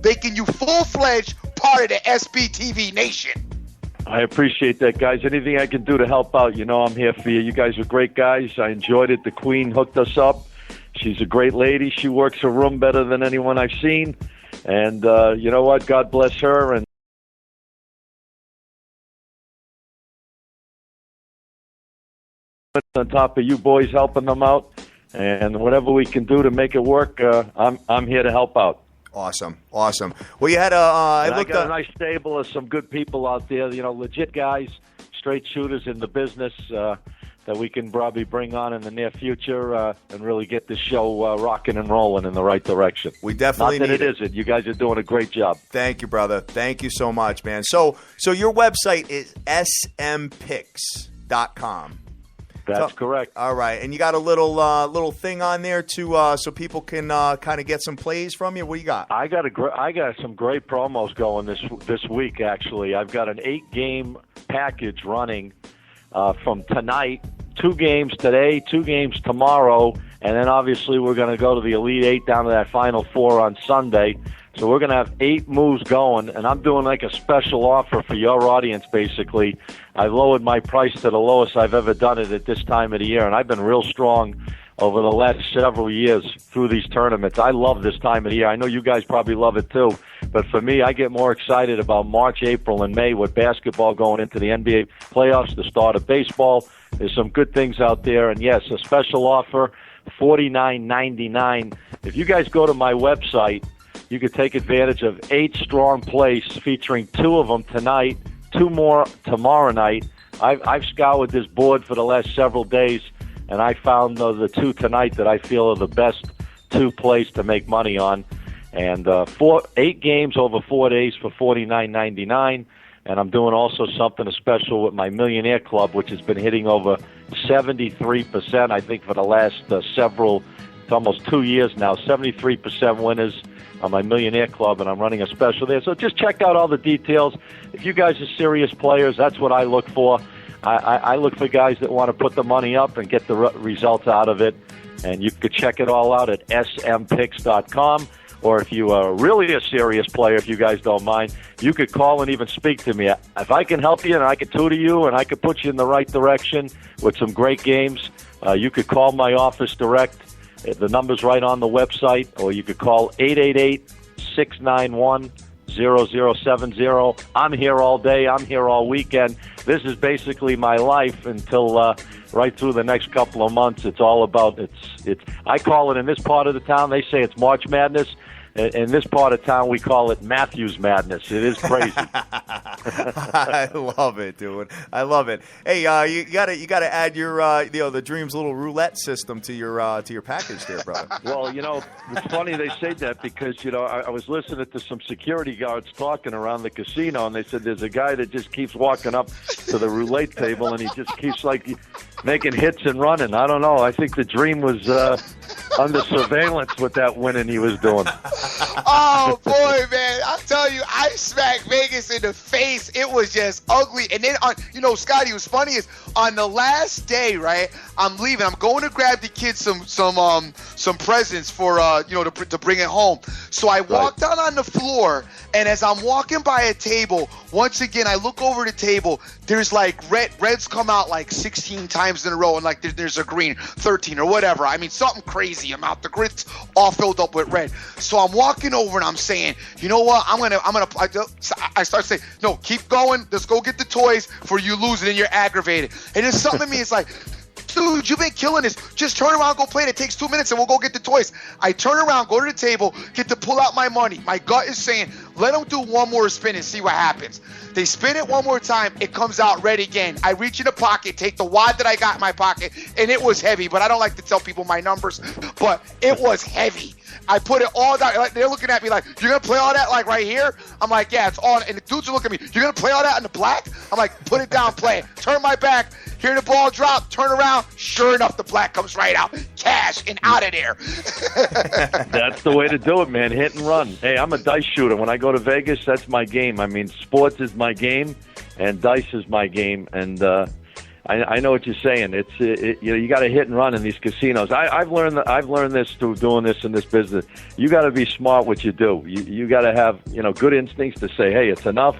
[SPEAKER 3] making you full-fledged part of the SBTV Nation.
[SPEAKER 4] I appreciate that, guys. Anything I can do to help out, I'm here for you. You guys are great guys. I enjoyed it. The Queen hooked us up. She's a great lady. She works her room better than anyone I've seen. And you know what? God bless her. And on top of you boys helping them out. And whatever we can do to make it work, I'm here to help out.
[SPEAKER 2] Awesome. Well, you had
[SPEAKER 4] I got a nice stable of some good people out there, legit guys, straight shooters in the business. that we can probably bring on in the near future and really get this show rocking and rolling in the right direction.
[SPEAKER 2] We definitely
[SPEAKER 4] Not that
[SPEAKER 2] need
[SPEAKER 4] it isn't. You guys are doing a great job.
[SPEAKER 2] Thank you, brother. Thank you so much, man. So your website is smpicks.com.
[SPEAKER 4] That's correct.
[SPEAKER 2] All right, and you got a little thing on there to so people can kind of get some plays from you. What do you got?
[SPEAKER 4] I got some great promos going this week. Actually, I've got an 8-game package running from tonight. 2 games today, 2 games tomorrow, and then obviously we're going to go to the Elite 8 down to that Final 4 on Sunday. So we're going to have 8 moves going, and I'm doing like a special offer for your audience, basically. I lowered my price to the lowest I've ever done it at this time of the year, and I've been real strong over the last several years through these tournaments. I love this time of the year. I know you guys probably love it too, but for me, I get more excited about March, April, and May with basketball going into the NBA playoffs, the start of baseball. There's some good things out there, and yes, a special offer, $49.99. If you guys go to my website, you could take advantage of 8 strong plays featuring 2 of them tonight, 2 more tomorrow night. I've scoured this board for the last several days, and I found the 2 tonight that I feel are the best 2 plays to make money on. And 8 games over 4 days for $49.99. And I'm doing also something special with my Millionaire Club, which has been hitting over 73%, I think, for the last it's almost 2 years now, 73% winners on my Millionaire Club, and I'm running a special there. So just check out all the details. If you guys are serious players, that's what I look for. I look for guys that want to put the money up and get the results out of it. And you could check it all out at smpicks.com. Or if you are really a serious player, if you guys don't mind, you could call and even speak to me. If I can help you and I can tutor you and I can put you in the right direction with some great games, you could call my office direct. The number's right on the website, or you could call 888-691-0070. I'm here all day. I'm here all weekend. This is basically my life until right through the next couple of months. It's all about, I call it in this part of the town, they say it's March Madness. In this part of town, we call it Matthews Madness. It is crazy.
[SPEAKER 2] I love it, dude. I love it. Hey, you gotta add your the Dreams little roulette system to your package there, brother.
[SPEAKER 4] Well, it's funny they say that because I was listening to some security guards talking around the casino, and they said there's a guy that just keeps walking up to the roulette table and he just keeps making hits and running. I don't know. I think the Dream was under surveillance with that winning he was doing.
[SPEAKER 3] Oh, boy, man. I'm telling you, I smacked Vegas in the face. It was just ugly. And then, Scotty, what's funny is on the last day, right, I'm leaving. I'm going to grab the kids some presents for, to bring it home. So I walked out on the floor, and as I'm walking by a table, once again, I look over the table. There's reds come out 16 times in a row, and there's a green 13 or whatever. I mean, something crazy amount. The grid's all filled up with red. So I'm walking over and I'm saying, you know what? I start saying, no, keep going. Let's go get the toys for you losing and you're aggravated. And there's something in me. It's like, dude, you've been killing this. Just turn around, go play it. It takes 2 minutes and we'll go get the toys. I turn around, go to the table, get to pull out my money. My gut is saying, let them do one more spin and see what happens. They spin it one more time. It comes out red again. I reach in the pocket, take the wad that I got in my pocket, and it was heavy. But I don't like to tell people my numbers, but it was heavy. I put it all down. They're looking at me like, you're going to play all that right here? I'm like, yeah, it's all. And the dudes are looking at me, you're going to play all that in the black? I'm like, put it down, play it. Turn my back, hear the ball drop, turn around. Sure enough, the black comes right out. Cash and out of there.
[SPEAKER 4] That's the way to do it, man. Hit and run. Hey, I'm a dice shooter. When I go to Vegas, that's my game. I mean, sports is my game, and dice is my game. And I know what you're saying. You got to hit and run in these casinos. I've learned this through doing this in this business. You got to be smart what you do. You got to have good instincts to say, hey, it's enough.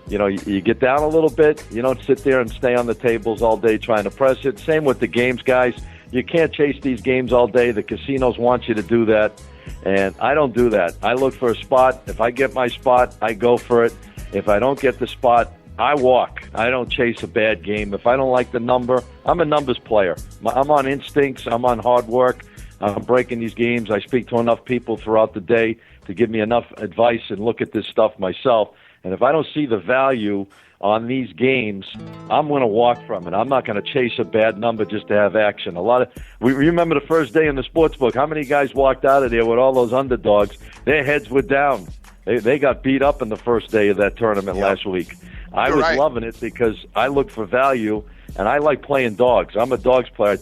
[SPEAKER 4] You get down a little bit. You don't sit there and stay on the tables all day trying to press it. Same with the games, guys. You can't chase these games all day. The casinos want you to do that, and I don't do that. I look for a spot. If I get my spot, I go for it. If I don't get the spot, I walk. I don't chase a bad game. If I don't like the number, I'm a numbers player. I'm on instincts. I'm on hard work. I'm breaking these games. I speak to enough people throughout the day to give me enough advice and look at this stuff myself. And if I don't see the value on these games, I'm going to walk from it. I'm not going to chase a bad number just to have action. We remember the first day in the sports book, how many guys walked out of there with all those underdogs? Their heads were down. They got beat up in the first day of that tournament last week. I was loving it because I look for value, and I like playing dogs. I'm a dogs player.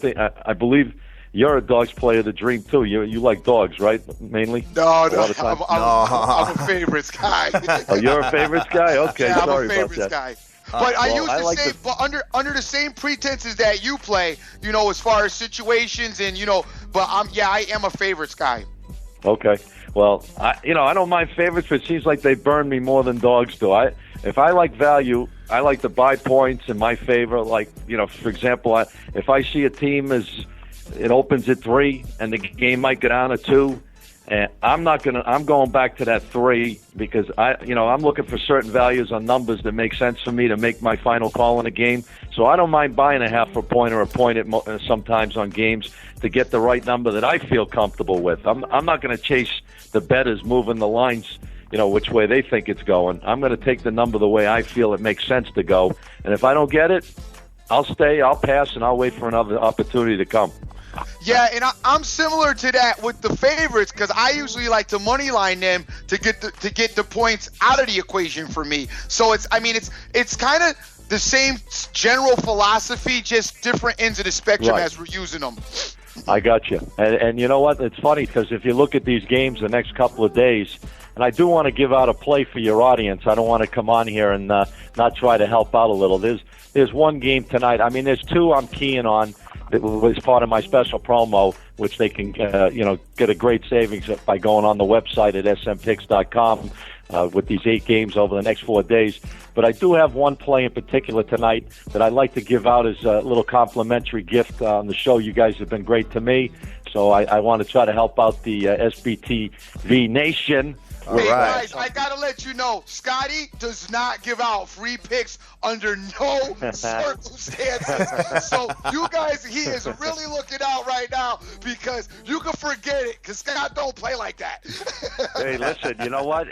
[SPEAKER 4] I believe you're a dogs player, the dream too. You like dogs, right? Mainly.
[SPEAKER 3] No, I'm a favorites guy.
[SPEAKER 4] Oh, you're a favorites guy? Okay,
[SPEAKER 3] yeah,
[SPEAKER 4] sorry
[SPEAKER 3] I'm a favorites
[SPEAKER 4] about that.
[SPEAKER 3] guy. But but under the same pretenses that you play, as far as situations and but I am a favorites guy.
[SPEAKER 4] Okay. Well, I don't mind favorites, but it seems like they burn me more than dogs do. If I like value, I like to buy points in my favor. Like, for example, if I see a team it opens at 3 and the game might go down to 2, and I'm going back to that 3 because I'm looking for certain values on numbers that make sense for me to make my final call in a game. So I don't mind buying a half a point or a point sometimes on games to get the right number that I feel comfortable with. I'm not going to chase the bettors moving the lines, which way they think it's going. I'm going to take the number the way I feel it makes sense to go. And if I don't get it, I'll stay, I'll pass, and I'll wait for another opportunity to come.
[SPEAKER 3] Yeah, and I'm similar to that with the favorites because I usually like to money line them to get the points out of the equation for me. So it's kind of the same general philosophy, just different ends of the spectrum as we're using them.
[SPEAKER 4] I got you. And you know what? It's funny because if you look at these games the next couple of days, and I do want to give out a play for your audience. I don't want to come on here and not try to help out a little. There's one game tonight. I mean, there's 2 I'm keying on. It was part of my special promo, which they can, get a great savings by going on the website at smpicks.com with these 8 games over the next 4 days. But I do have one play in particular tonight that I'd like to give out as a little complimentary gift on the show. You guys have been great to me, so I want to try to help out the SBTV Nation.
[SPEAKER 3] Hey, guys, I got to let you know, Scotty does not give out free picks under no circumstances. So you guys, he is really looking out right now because you can forget it because Scott don't play like that.
[SPEAKER 4] Hey, listen, you know what?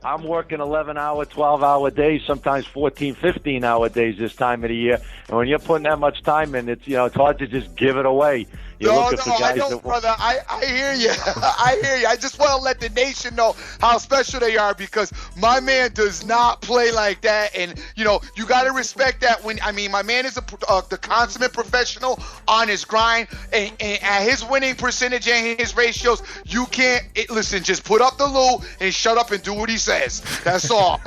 [SPEAKER 4] I'm working 11-hour, 12-hour days, sometimes 14, 15-hour days this time of the year. And when you're putting that much time in, it's hard to just give it away.
[SPEAKER 3] I don't, brother. I hear you. I hear you. I just want to let the nation know how special they are because my man does not play like that. And, you got to respect that my man is the consummate professional on his grind and at his winning percentage and his ratios, you can't, listen, just put up the loo and shut up and do what he says. That's all.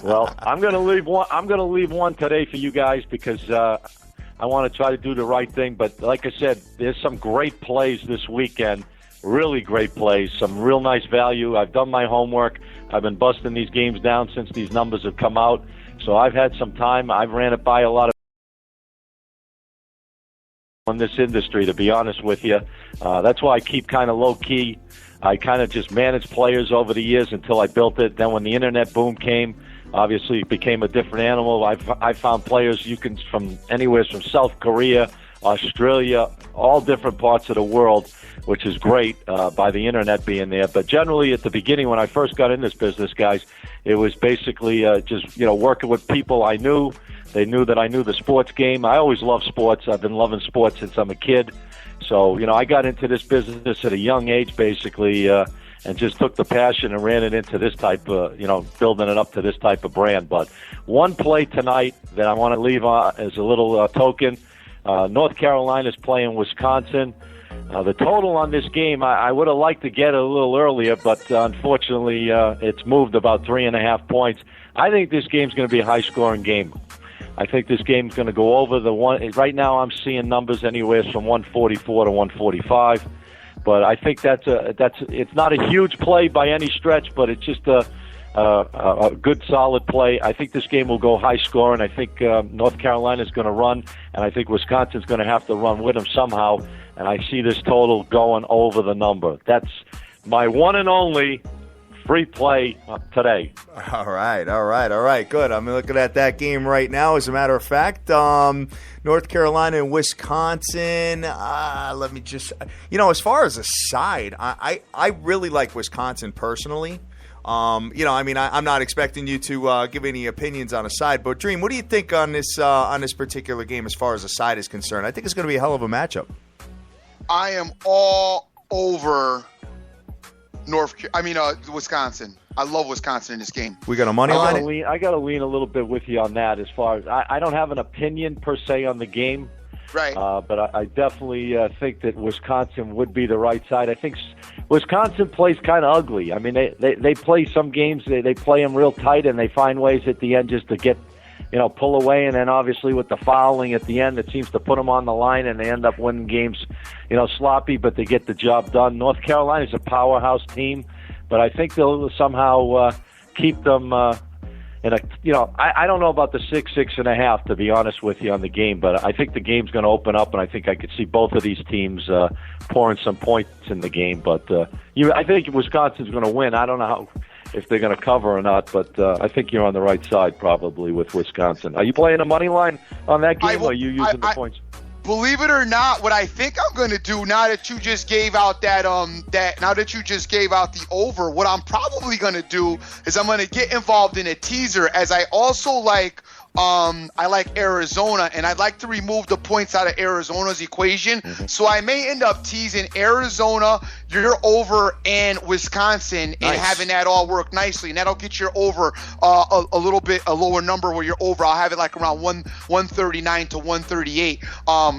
[SPEAKER 4] Well, I'm going to leave one today for you guys because, I want to try to do the right thing, but like I said, there's some great plays this weekend, really great plays, some real nice value. I've done my homework. I've been busting these games down since these numbers have come out, so I've had some time. I've ran it by a lot of in this industry, to be honest with you. That's why I keep kind of low-key. I kind of just managed players over the years until I built it. Then when the internet boom came, obviously, it became a different animal. I found players from anywhere from South Korea, Australia, all different parts of the world, which is great by the internet being there. But generally, at the beginning, when I first got in this business, guys, it was basically just working with people I knew. They knew that I knew the sports game. I always loved sports. I've been loving sports since I'm a kid. So, I got into this business at a young age, basically. And just took the passion and ran it into this type of, building it up to this type of brand. But one play tonight that I want to leave as a little token, North Carolina's playing Wisconsin. The total on this game, I would have liked to get it a little earlier, but unfortunately it's moved about 3.5 points. I think this game's going to be a high-scoring game. I think this game's going to go over the one. Right now I'm seeing numbers anywhere from 144 to 145. But I think it's not a huge play by any stretch, but it's just a good, solid play. I think this game will go high scoring. I think North Carolina's going to run, and I think Wisconsin's going to have to run with them somehow. And I see this total going over the number. That's my one and only free play today.
[SPEAKER 2] All right. Good. I'm looking at that game right now, as a matter of fact. North Carolina and Wisconsin. Let me just, as far as a side, I really like Wisconsin personally. I mean, I'm not expecting you to give any opinions on a side, but Dream, what do you think on this particular game as far as the side is concerned? I think it's going to be a hell of a matchup.
[SPEAKER 3] I am all over Wisconsin. I love Wisconsin in this game.
[SPEAKER 2] We got a money line.
[SPEAKER 4] I got to lean a little bit with you on that. As far as I don't have an opinion per se on the game,
[SPEAKER 3] right?
[SPEAKER 4] But I definitely think that Wisconsin would be the right side. I think Wisconsin plays kind of ugly. I mean, they play some games. They play them real tight, and they find ways at the end just to get, pull away. And then obviously with the fouling at the end, it seems to put them on the line, and they end up winning games, sloppy, but they get the job done. North Carolina's a powerhouse team. But I think they'll somehow keep them in a. I don't know about the 6.5, to be honest with you, on the game. But I think the game's going to open up, and I think I could see both of these teams pouring some points in the game. But I think Wisconsin's going to win. I don't know if they're going to cover or not, but I think you're on the right side probably with Wisconsin. Are you playing a money line on that game, or are you using the points?
[SPEAKER 3] Believe it or not, what I think I'm going to do now that you just gave out the over, what I'm probably going to do is I'm going to get involved in a teaser, as I also like Arizona, and I'd like to remove the points out of Arizona's equation. Mm-hmm. So I may end up teasing Arizona, your over, and Wisconsin, and having that all work nicely. And that'll get your over a little bit a lower number where you're over. I'll have it like around 139 to 138.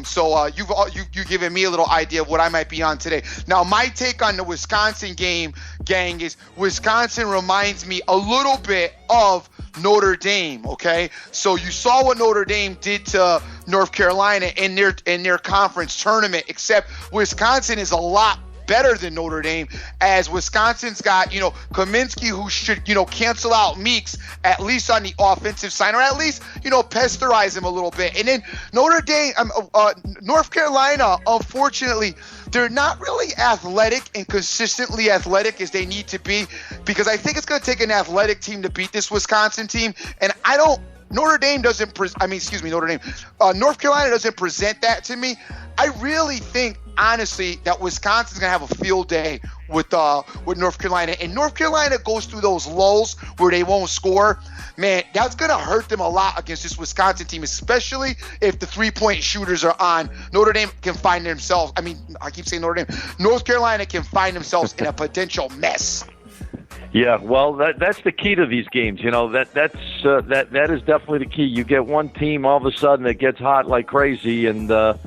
[SPEAKER 3] So you've given me a little idea of what I might be on today. Now, my take on the Wisconsin game, gang, is Wisconsin reminds me a little bit of Notre Dame, okay? So you saw what Notre Dame did to North Carolina in their conference tournament, except Wisconsin is a lot better than Notre Dame, as Wisconsin's got, Kaminsky, who should, cancel out Meeks, at least on the offensive side, or at least, pasteurize him a little bit. And then North Carolina, unfortunately, they're not really athletic and consistently athletic as they need to be, because I think it's going to take an athletic team to beat this Wisconsin team. And North Carolina doesn't present that to me. I really think, honestly, that Wisconsin's going to have a field day with North Carolina. And North Carolina goes through those lulls where they won't score. Man, that's going to hurt them a lot against this Wisconsin team, especially if the three-point shooters are on. Notre Dame can find themselves. I keep saying Notre Dame. North Carolina can find themselves in a potential mess.
[SPEAKER 4] Yeah, well, that's the key to these games. That is definitely the key. You get one team all of a sudden that gets hot like crazy, and the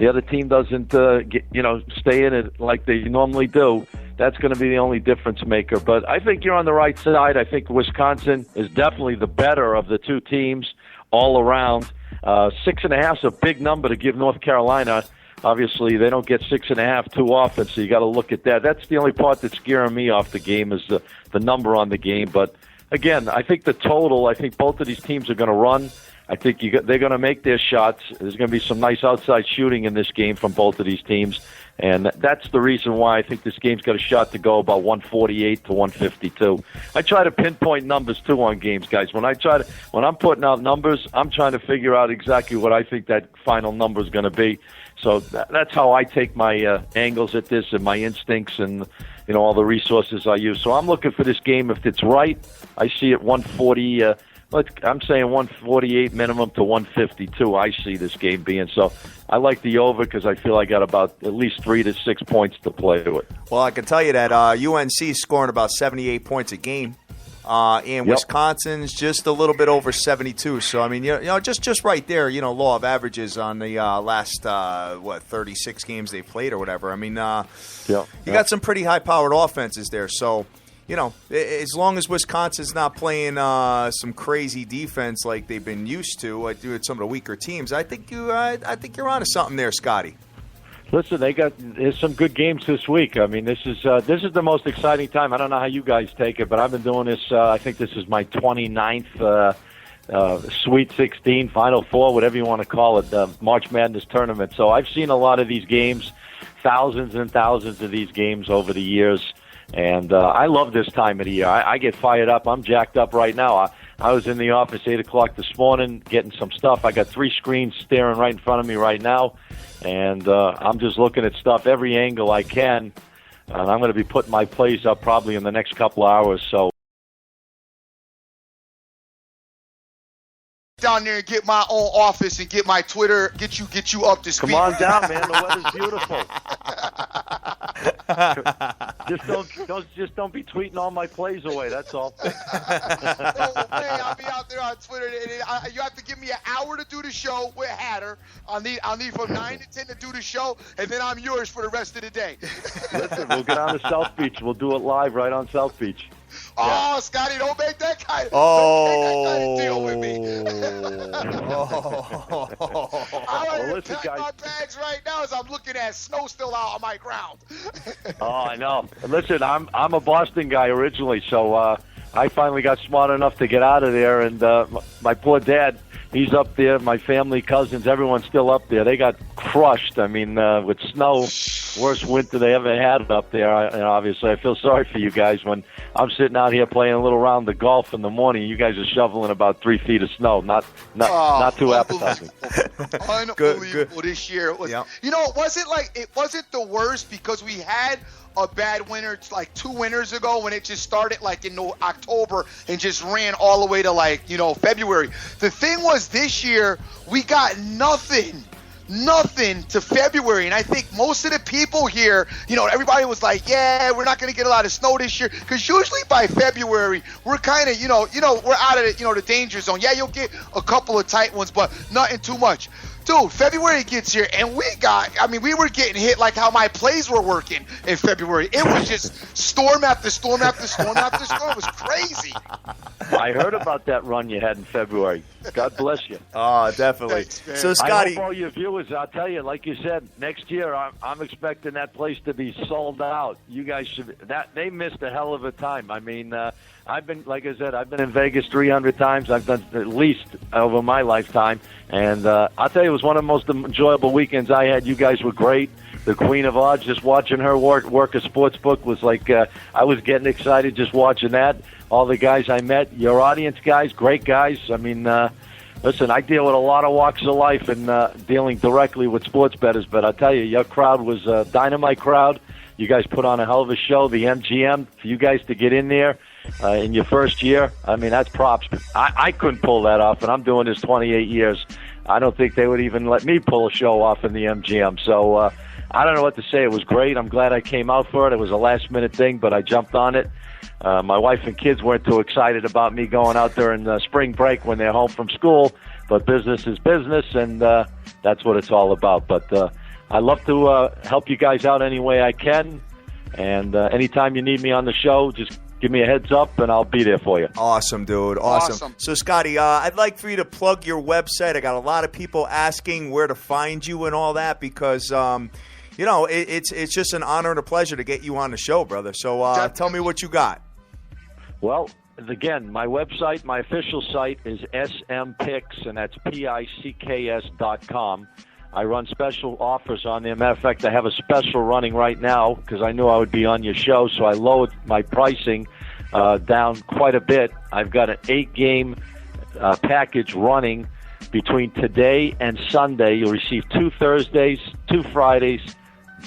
[SPEAKER 4] other team doesn't stay in it like they normally do. That's going to be the only difference maker. But I think you're on the right side. I think Wisconsin is definitely the better of the two teams all around. 6.5 is a big number to give North Carolina. Obviously, they don't get 6.5 too often, so you got to look at that. That's the only part that's scaring me off the game is the number on the game. But again, I think the total. I think both of these teams are going to run. I think they're going to make their shots. There's going to be some nice outside shooting in this game from both of these teams, and that's the reason why I think this game's got a shot to go about 148 to 152. I try to pinpoint numbers too on games, guys. When I'm putting out numbers, I'm trying to figure out exactly what I think that final number is going to be. So that's how I take my angles at this and my instincts and all the resources I use. So I'm looking for this game. If it's right, I see it 140. I'm saying 148 minimum to 152. I see this game being. So I like the over because I feel I got about at least 3 to 6 points to play with.
[SPEAKER 2] Well, I can tell you that UNC is scoring about 78 points a game. And Wisconsin's just a little bit over 72. So, I mean, just right there, law of averages on the last, 36 games they've played or whatever. I mean, you got some pretty high-powered offenses there. So, as long as Wisconsin's not playing some crazy defense like they've been used to with some of the weaker teams, I think you're onto something there, Scotty.
[SPEAKER 4] Listen, there's some good games this week. I mean, this is the most exciting time. I don't know how you guys take it, but I've been doing this. I think this is my 29th Sweet 16, Final Four, whatever you want to call it, March Madness tournament. So I've seen a lot of these games, thousands and thousands of these games over the years, and I love this time of the year. I get fired up. I'm jacked up right now. I was in the office 8 o'clock this morning getting some stuff. I got 3 screens staring right in front of me right now. And I'm just looking at stuff every angle I can, and I'm going to be putting my plays up probably in the next couple of hours. So
[SPEAKER 3] down there and get my own office and get my Twitter, get you up to speed.
[SPEAKER 4] Come on down, man. The weather's beautiful. just don't be tweeting all my plays away. That's all.
[SPEAKER 3] No way. I'll be out there on Twitter. You have to give me an hour to do the show with Hatter. I'll need from 9 to 10 to do the show, and then I'm yours for the rest of the day.
[SPEAKER 4] Listen, we'll get on to South Beach. We'll do it live right on South Beach.
[SPEAKER 3] Oh,
[SPEAKER 4] Yeah.
[SPEAKER 3] Scotty, don't make that kind of deal with me. I'm going to pack my bags right now as I'm looking at snow still out on my ground.
[SPEAKER 4] Oh, I know. Listen, I'm a Boston guy originally, so I finally got smart enough to get out of there, and my poor dad, he's up there. My family, cousins, everyone's still up there. They got crushed. I mean, with snow, worst winter they ever had up there. And obviously, I feel sorry for you guys when I'm sitting out here playing a little round of golf in the morning. You guys are shoveling about 3 feet of snow. Not too appetizing.
[SPEAKER 3] Unbelievable this year. It was,
[SPEAKER 2] Yep.
[SPEAKER 3] You know, it wasn't the worst because we had a bad winter like 2 winters ago when it just started like in October and just ran all the way to February. The thing was this year we got nothing to February, and I think most of the people here, everybody was like, yeah, we're not going to get a lot of snow this year, because usually by February we're kind of, we're out of the danger zone. Yeah, you'll get a couple of tight ones, but nothing too much. Dude, February gets here, and we were getting hit like how my plays were working in February. It was just storm after storm after storm after storm. It was crazy.
[SPEAKER 4] I heard about that run you had in February. God bless you.
[SPEAKER 2] Oh, definitely.
[SPEAKER 3] Thanks,
[SPEAKER 2] So, Scotty,
[SPEAKER 4] I hope all your viewers, I'll tell you, like you said, next year I'm expecting that place to be sold out. You guys should. They missed a hell of a time. I mean, I've been in Vegas 300 times. I've done at least over my lifetime, and I'll tell you, it was one of the most enjoyable weekends I had. You guys were great. The Queen of Odds, just watching her work a sports book was like I was getting excited just watching that. All the guys I met, your audience guys, great guys. I mean, listen, I deal with a lot of walks of life and dealing directly with sports bettors, but I'll tell you, your crowd was a dynamite crowd. You guys put on a hell of a show. The MGM, for you guys to get in there in your first year, I mean, that's props. I couldn't pull that off, and I'm doing this 28 years. I don't think they would even let me pull a show off in the MGM. So I don't know what to say. It was great. I'm glad I came out for it. It was a last-minute thing, but I jumped on it. My wife and kids weren't too excited about me going out there in spring break when they're home from school, but business is business, and that's what it's all about. But I love to help you guys out any way I can, and anytime you need me on the show, just give me a heads up, and I'll be there for you.
[SPEAKER 2] Awesome, dude. Awesome. So, Scotty, I'd like for you to plug your website. I got a lot of people asking where to find you and all that because it's just an honor and a pleasure to get you on the show, brother. So tell me what you got.
[SPEAKER 4] Well, again, my website, my official site is smpicks, and that's PICKS.com. I run special offers on there. Matter of fact, I have a special running right now because I knew I would be on your show, so I lowered my pricing down quite a bit. I've got an 8-game package running between today and Sunday. You'll receive 2 Thursdays, 2 Fridays,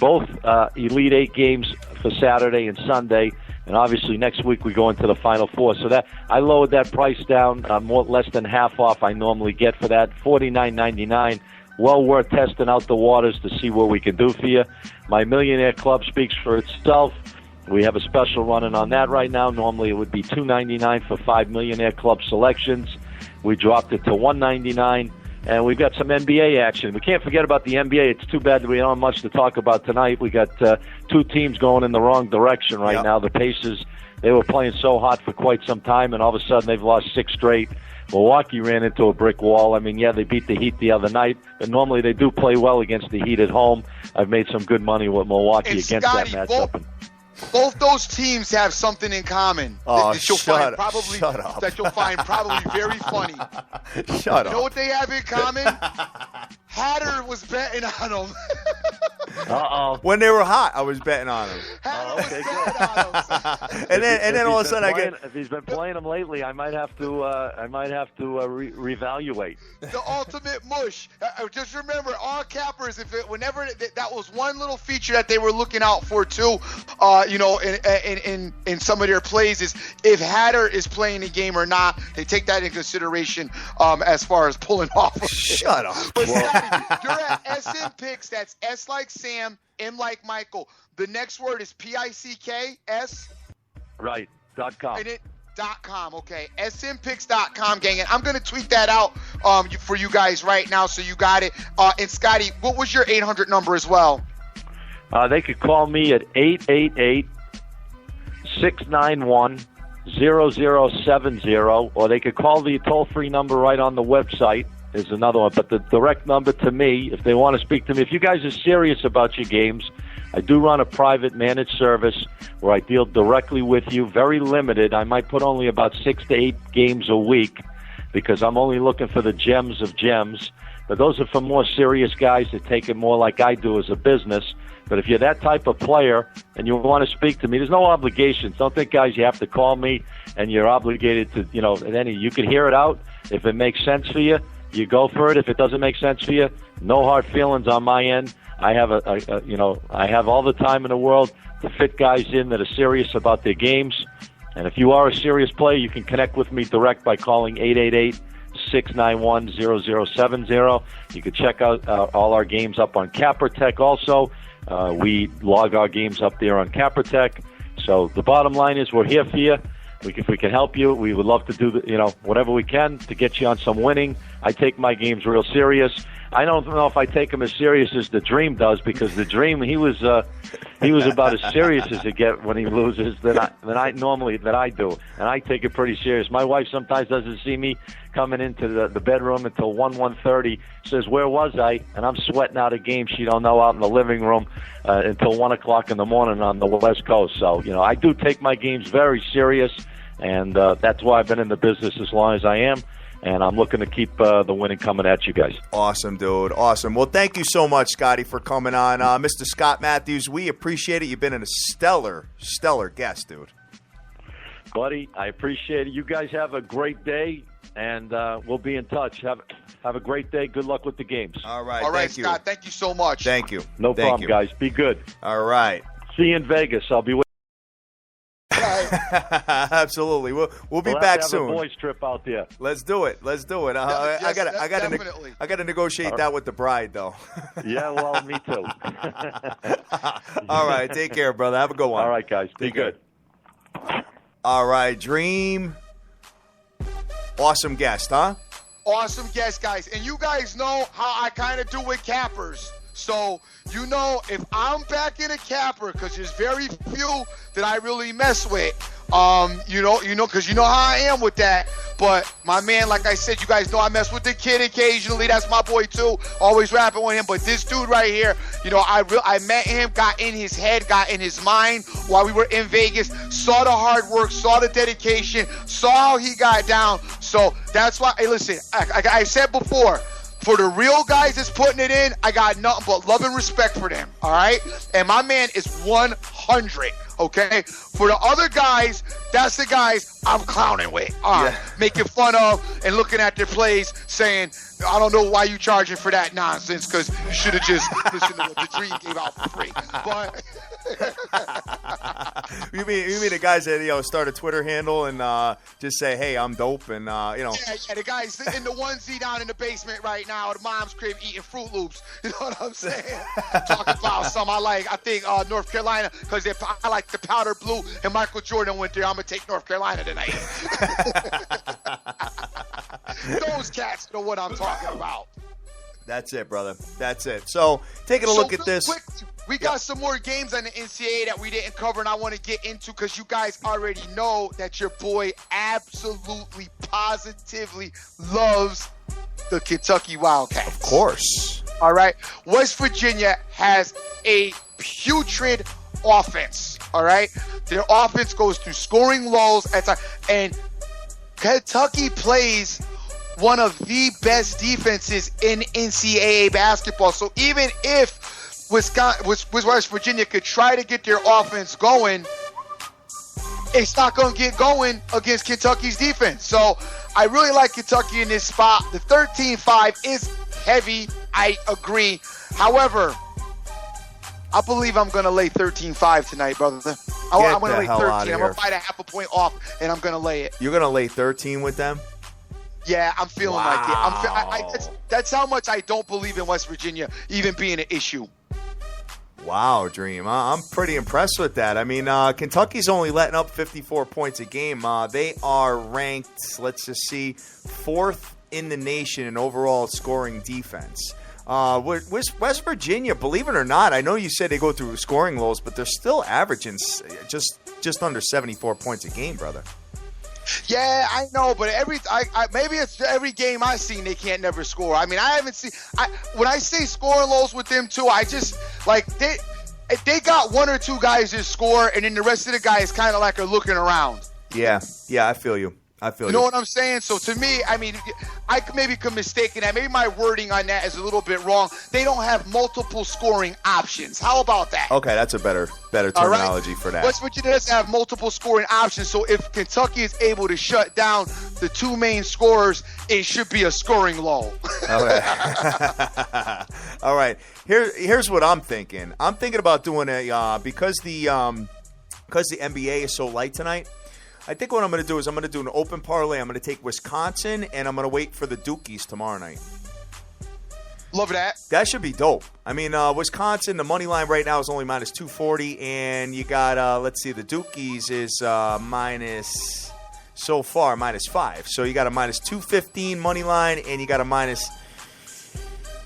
[SPEAKER 4] both Elite 8 games for Saturday and Sunday. And obviously next week we go into the Final Four. So that I lowered that price down less than half off I normally get for that, $49.99. Well worth testing out the waters to see what we can do for you. My Millionaire Club speaks for itself. We have a special running on that right now. Normally it would be $299 for 5 Millionaire Club selections. We dropped it to $199. And we've got some NBA action. We can't forget about the NBA. It's too bad that we don't have much to talk about tonight. We got 2 teams going in the wrong direction right now. The Pacers, they were playing so hot for quite some time, and all of a sudden they've lost 6 straight. Milwaukee ran into a brick wall. I mean, yeah, they beat the Heat the other night, but normally they do play well against the Heat at home. I've made some good money with Milwaukee against Scotty, that matchup.
[SPEAKER 3] Both those teams have something in common that you'll find probably very funny.
[SPEAKER 2] Shut up.
[SPEAKER 3] You know what they have in common? Hatter was betting on them.
[SPEAKER 4] Uh-oh.
[SPEAKER 2] When they were hot, I was betting on them.
[SPEAKER 3] Hatter
[SPEAKER 4] Okay,
[SPEAKER 3] was
[SPEAKER 4] good.
[SPEAKER 3] going on.
[SPEAKER 2] and then all of a sudden I get.
[SPEAKER 4] If he's been playing them lately, I might have to reevaluate.
[SPEAKER 3] The ultimate mush. Just remember, all cappers, whenever that was one little feature that they were looking out for too, in some of their plays is if Hatter is playing the game or not. They take that into consideration as far as pulling off.
[SPEAKER 2] Shut up.
[SPEAKER 3] But Scotty, you're at SM Picks. That's S like Sam, M like Michael. The next word is PICKS.
[SPEAKER 4] Right. .com.
[SPEAKER 3] And .com. Okay. SMPicks.com, gang. And I'm going to tweet that out for you guys right now so you got it. And Scotty, what was your 800 number as well?
[SPEAKER 4] They could call me at 888-691-0070, or they could call the toll-free number right on the website is another one. But the direct number to me, if they want to speak to me, if you guys are serious about your games, I do run a private managed service where I deal directly with you, very limited. I might put only about 6 to 8 games a week because I'm only looking for the gems of gems. But those are for more serious guys that take it more like I do as a business. But if you're that type of player and you want to speak to me, there's no obligations. Don't think, guys, you have to call me and you're obligated to, you can hear it out. If it makes sense for you, you go for it. If it doesn't make sense for you, no hard feelings on my end. I have I have all the time in the world to fit guys in that are serious about their games. And if you are a serious player, you can connect with me direct by calling 888-691-0070. You can check out all our games up on CapperTech also. We log our games up there on CapperTech. So the bottom line is we're here for you. If we can help you, we would love to do whatever we can to get you on some winning. I take my games real serious. I don't know if I take them as serious as the Dream does, because the Dream he was about as serious as it get when he loses than I do, and I take it pretty serious. My wife sometimes doesn't see me coming into the bedroom until 1:30. Says, "Where was I?" And I'm sweating out a game she don't know out in the living room until 1 o'clock in the morning on the West Coast. So I do take my games very serious, and that's why I've been in the business as long as I am. And I'm looking to keep the winning coming at you guys.
[SPEAKER 2] Awesome, dude. Awesome. Well, thank you so much, Scotty, for coming on. Mr. Scott Matthews, we appreciate it. You've been a stellar guest, dude.
[SPEAKER 4] Buddy, I appreciate it. You guys have a great day, and we'll be in touch. Have a great day. Good luck with the games.
[SPEAKER 2] All right.
[SPEAKER 3] All right,
[SPEAKER 2] thank you.
[SPEAKER 3] Scott. Thank you so much.
[SPEAKER 2] Thank you.
[SPEAKER 4] No problem, guys. Be good.
[SPEAKER 2] All right.
[SPEAKER 4] See you in Vegas. I'll be waiting.
[SPEAKER 2] Absolutely. We'll be
[SPEAKER 4] We'll
[SPEAKER 2] back
[SPEAKER 4] have
[SPEAKER 2] soon.
[SPEAKER 4] A boys trip out there.
[SPEAKER 2] Let's do it.
[SPEAKER 3] Yes,
[SPEAKER 2] I
[SPEAKER 3] definitely.
[SPEAKER 2] gotta negotiate that with the bride, though.
[SPEAKER 4] Yeah, well, me too.
[SPEAKER 2] All right. Take care, brother. Have a good one.
[SPEAKER 4] All right, guys. Be good.
[SPEAKER 2] All right, Dream. Awesome guest, huh?
[SPEAKER 3] Awesome guest, guys. And you guys know how I kind of do with cappers. So, if I'm back in a capper, because there's very few that I really mess with, because you know how I am with that. But my man, like I said, you guys know I mess with the kid occasionally. That's my boy too. Always rapping with him. But this dude right here, I met him, got in his head, got in his mind while we were in Vegas. Saw the hard work, saw the dedication, saw how he got down. So that's why. Hey, listen, I said before. For the real guys that's putting it in, I got nothing but love and respect for them, all right? And my man is 100, okay? For the other guys, that's the guys I'm clowning with, making fun of and looking at their plays saying, I don't know why you charging for that nonsense, because you should have just listened to what the Dream gave out for free. But
[SPEAKER 2] you mean the guys that start a Twitter handle and just say, "Hey, I'm dope," and
[SPEAKER 3] Yeah, the guys in the onesie down in the basement right now at mom's crib eating Fruit Loops. You know what I'm saying? Talking about some I like. I think North Carolina, because I like the powder blue, and Michael Jordan went there. I'm gonna take North Carolina tonight. Those cats know what I'm talking about.
[SPEAKER 2] That's it, brother. That's it. So, taking a look at this.
[SPEAKER 3] Quick, we got some more games on the NCAA that we didn't cover, and I want to get into because you guys already know that your boy absolutely, positively loves the Kentucky Wildcats.
[SPEAKER 2] Of course.
[SPEAKER 3] All right. West Virginia has a putrid offense. All right. Their offense goes through scoring lulls at times, and Kentucky plays one of the best defenses in NCAA basketball. So even if West Virginia could try to get their offense going, it's not going to get going against Kentucky's defense. So I really like Kentucky in this spot. The 13-5 is heavy. I agree. However, I believe I'm going to lay 13-5 tonight, brother. I'm going to lay 13. I'm going to fight a half a point off, and I'm going to lay it.
[SPEAKER 2] You're going to lay 13 with them?
[SPEAKER 3] Yeah, I'm feeling like it. That's how much I don't believe in West Virginia even being an issue.
[SPEAKER 2] Wow, Dream. I'm pretty impressed with that. I mean, Kentucky's only letting up 54 points a game. They are ranked, let's just see, 4th in the nation in overall scoring defense. West Virginia, believe it or not, I know you said they go through scoring lows, but they're still averaging just under 74 points a game, brother.
[SPEAKER 3] Yeah, I know, but maybe it's every game I've seen they can't never score. I mean, I haven't seen. When I say scoring lows with them too, I just like they got one or two guys that score, and then the rest of the guys kind of like are looking around.
[SPEAKER 2] Yeah, I feel you.
[SPEAKER 3] You know what I'm saying? So to me, I mean, I maybe could mistake that. Maybe my wording on that is a little bit wrong. They don't have multiple scoring options. How about that?
[SPEAKER 2] Okay, that's a better terminology for that.
[SPEAKER 3] West Virginia doesn't have multiple scoring options, so if Kentucky is able to shut down the two main scorers, it should be a scoring low.
[SPEAKER 2] Okay. All right. Here's what I'm thinking. I'm thinking about doing because the NBA is so light tonight. I think what I'm going to do is I'm going to do an open parlay. I'm going to take Wisconsin, and I'm going to wait for the Dukies tomorrow night.
[SPEAKER 3] Love that.
[SPEAKER 2] That should be dope. I mean, Wisconsin, the money line right now is only minus 240, and you got, let's see, the Dukies is minus 5. So you got a minus 215 money line, and you got a minus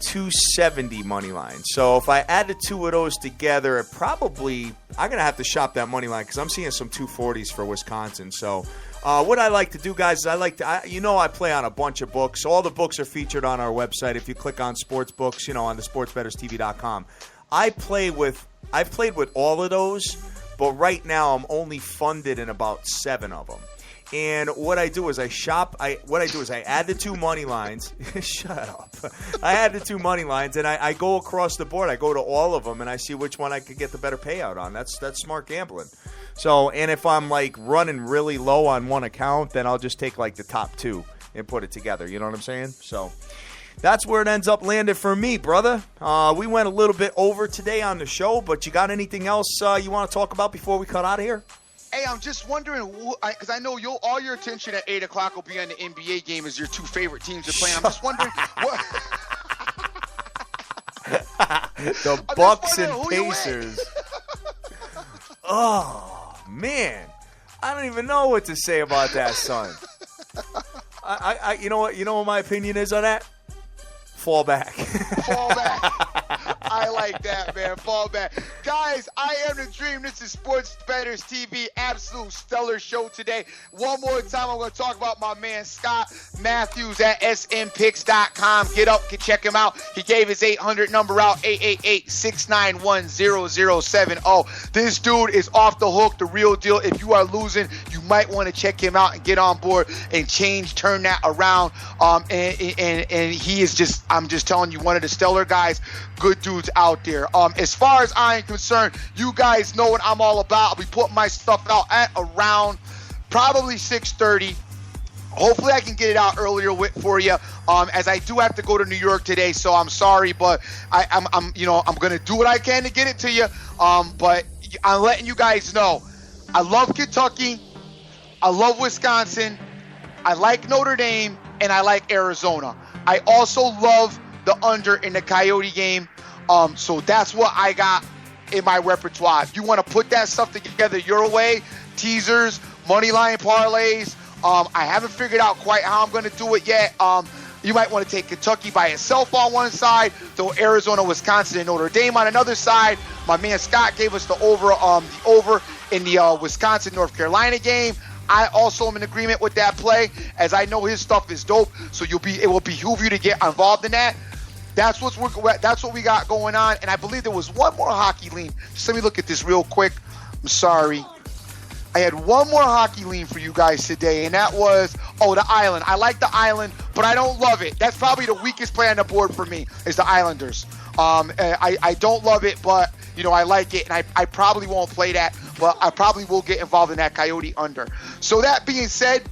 [SPEAKER 2] 270 money line. So if I add the two of those together, I'm going to have to shop that money line because I'm seeing some 240s for Wisconsin. So what I like to do, guys, is I play on a bunch of books. All the books are featured on our website. If you click on sports books, on the sportsbetterstv.com. I've played with all of those, but right now I'm only funded in about 7 of them. And what I do is I add the two money lines. Shut up. I add the two money lines, and I go across the board. I go to all of them, and I see which one I could get the better payout on. That's smart gambling. So, and if I'm like running really low on one account, then I'll just take like the top 2 and put it together. You know what I'm saying? So that's where it ends up landing for me, brother. We went a little bit over today on the show, but you got anything else you want to talk about before we cut out of here?
[SPEAKER 3] Hey, I'm just wondering, because I know all your attention at 8 o'clock will be on the NBA game as your 2 favorite teams are playing. I'm just wondering what...
[SPEAKER 2] The Bucks and Pacers. Oh, man. I don't even know what to say about that, son. You know what my opinion is on that? Fall back.
[SPEAKER 3] Fall back. I like that, man. Fall back. Guys, I am the Dream. This is Sports Bettors TV. Absolute stellar show today. One more time, I'm going to talk about my man Scott Matthews at snpicks.com. Get up, check him out. He gave his 800 number out, 888-691-0070. This dude is off the hook, the real deal. If you are losing, you might want to check him out and get on board and turn that around. And he is just, I'm just telling you, one of the stellar guys, good dudes out there. As far as I am concerned, you guys know what I'm all about. I'll be putting my stuff out at around probably 6:30. Hopefully I can get it out earlier for you, as I do have to go to New York today, so I'm sorry, but I'm going to do what I can to get it to you. But I'm letting you guys know, I love Kentucky, I love Wisconsin, I like Notre Dame, and I like Arizona. I also love the under in the Coyote game. So that's what I got in my repertoire. If you want to put that stuff together your way, teasers, money line parlays, I haven't figured out quite how I'm going to do it yet. You might want to take Kentucky by itself on one side, throw Arizona, Wisconsin, and Notre Dame on another side. My man Scott gave us the over in the Wisconsin, North Carolina game. I also am in agreement with that play, as I know his stuff is dope. So it will behoove you to get involved in that. That's what we got going on. And I believe there was one more hockey lean. Just let me look at this real quick. I'm sorry. I had one more hockey lean for you guys today, and that was, the Island. I like the Island, but I don't love it. That's probably the weakest play on the board for me, is the Islanders. I don't love it, but I like it, and I probably won't play that, but I probably will get involved in that Coyote under. So that being said,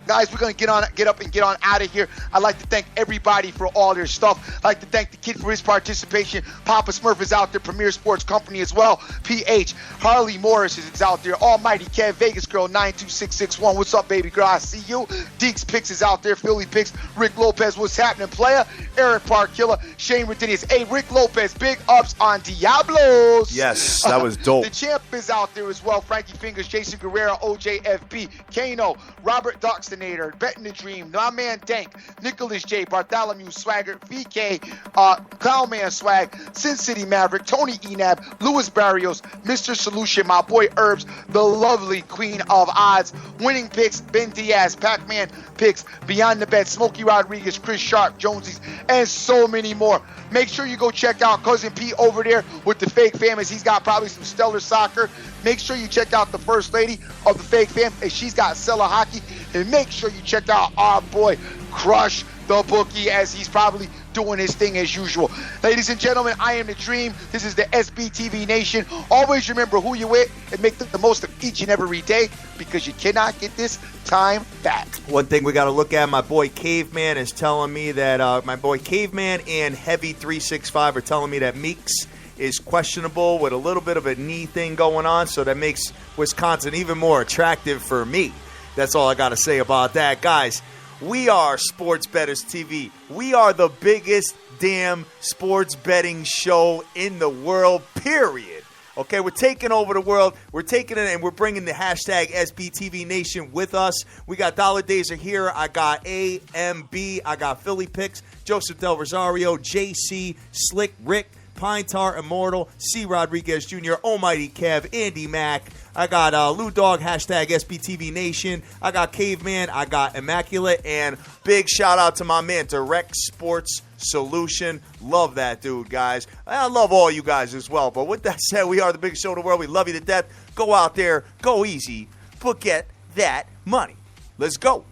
[SPEAKER 3] guys, we're going to get up and get on out of here. I'd like to thank everybody for all their stuff. I'd like to thank the kid for his participation. Papa Smurf is out there, Premier Sports Company as well. PH, Harley Morris is out there. Almighty Kev, Vegas Girl 92661. What's up, baby girl? I see you. Deeks Picks is out there. Philly Picks. Rick Lopez, what's happening, player? Eric Park Killer. Shane Rodinius. Hey, Rick Lopez, big ups on Diablos.
[SPEAKER 2] Yes, that was dope.
[SPEAKER 3] The champ is out there as well. Frankie Fingers, Jason Guerrero, OJFB, Kano, Robert Doxton, Betting the Dream, My Man Dank, Nicholas J, Bartholomew Swagger, VK, Clownman Swag, Sin City Maverick, Tony Enab, Louis Barrios, Mr. Solution, my boy Herbs, the lovely Queen of Odds, Winning Picks, Ben Diaz, Pac-Man Picks, Beyond the Bet, Smokey Rodriguez, Chris Sharp, Jonesies, and so many more. Make sure you go check out Cousin P over there with the Fake Fam, as he's got probably some stellar soccer. Make sure you check out the First Lady of the Fake Fam, as she's got Stellar Hockey. And make sure you check out our boy Crush the Bookie, as he's probably doing his thing as usual. Ladies and gentlemen, I am the Dream. This is the SBTV Nation. Always remember who you're with and make the most of each and every day, because you cannot get this time back.
[SPEAKER 2] One thing we got to look at, my boy Caveman is telling me that my boy Caveman and Heavy 365 are telling me that Meeks is questionable with a little bit of a knee thing going on, so that makes Wisconsin even more attractive for me. That's all I got to say about that. Guys, we are Sports Bettors TV. We are the biggest damn sports betting show in the world, period. Okay, we're taking over the world. We're taking it, and we're bringing the hashtag SBTV Nation with us. We got Dollar Days are here. I got AMB. I got Philly Picks, Joseph Del Rosario, JC, Slick Rick, Pine Tar Immortal, C. Rodriguez Jr., Almighty Kev, Andy Mack. I got Lou Dog, hashtag SBTV Nation. I got Caveman. I got Immaculate. And big shout out to my man, Direct Sports Solution. Love that dude, guys. I love all you guys as well. But with that said, we are the biggest show in the world. We love you to death. Go out there. Go easy. But get that money. Let's go.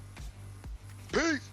[SPEAKER 3] Peace.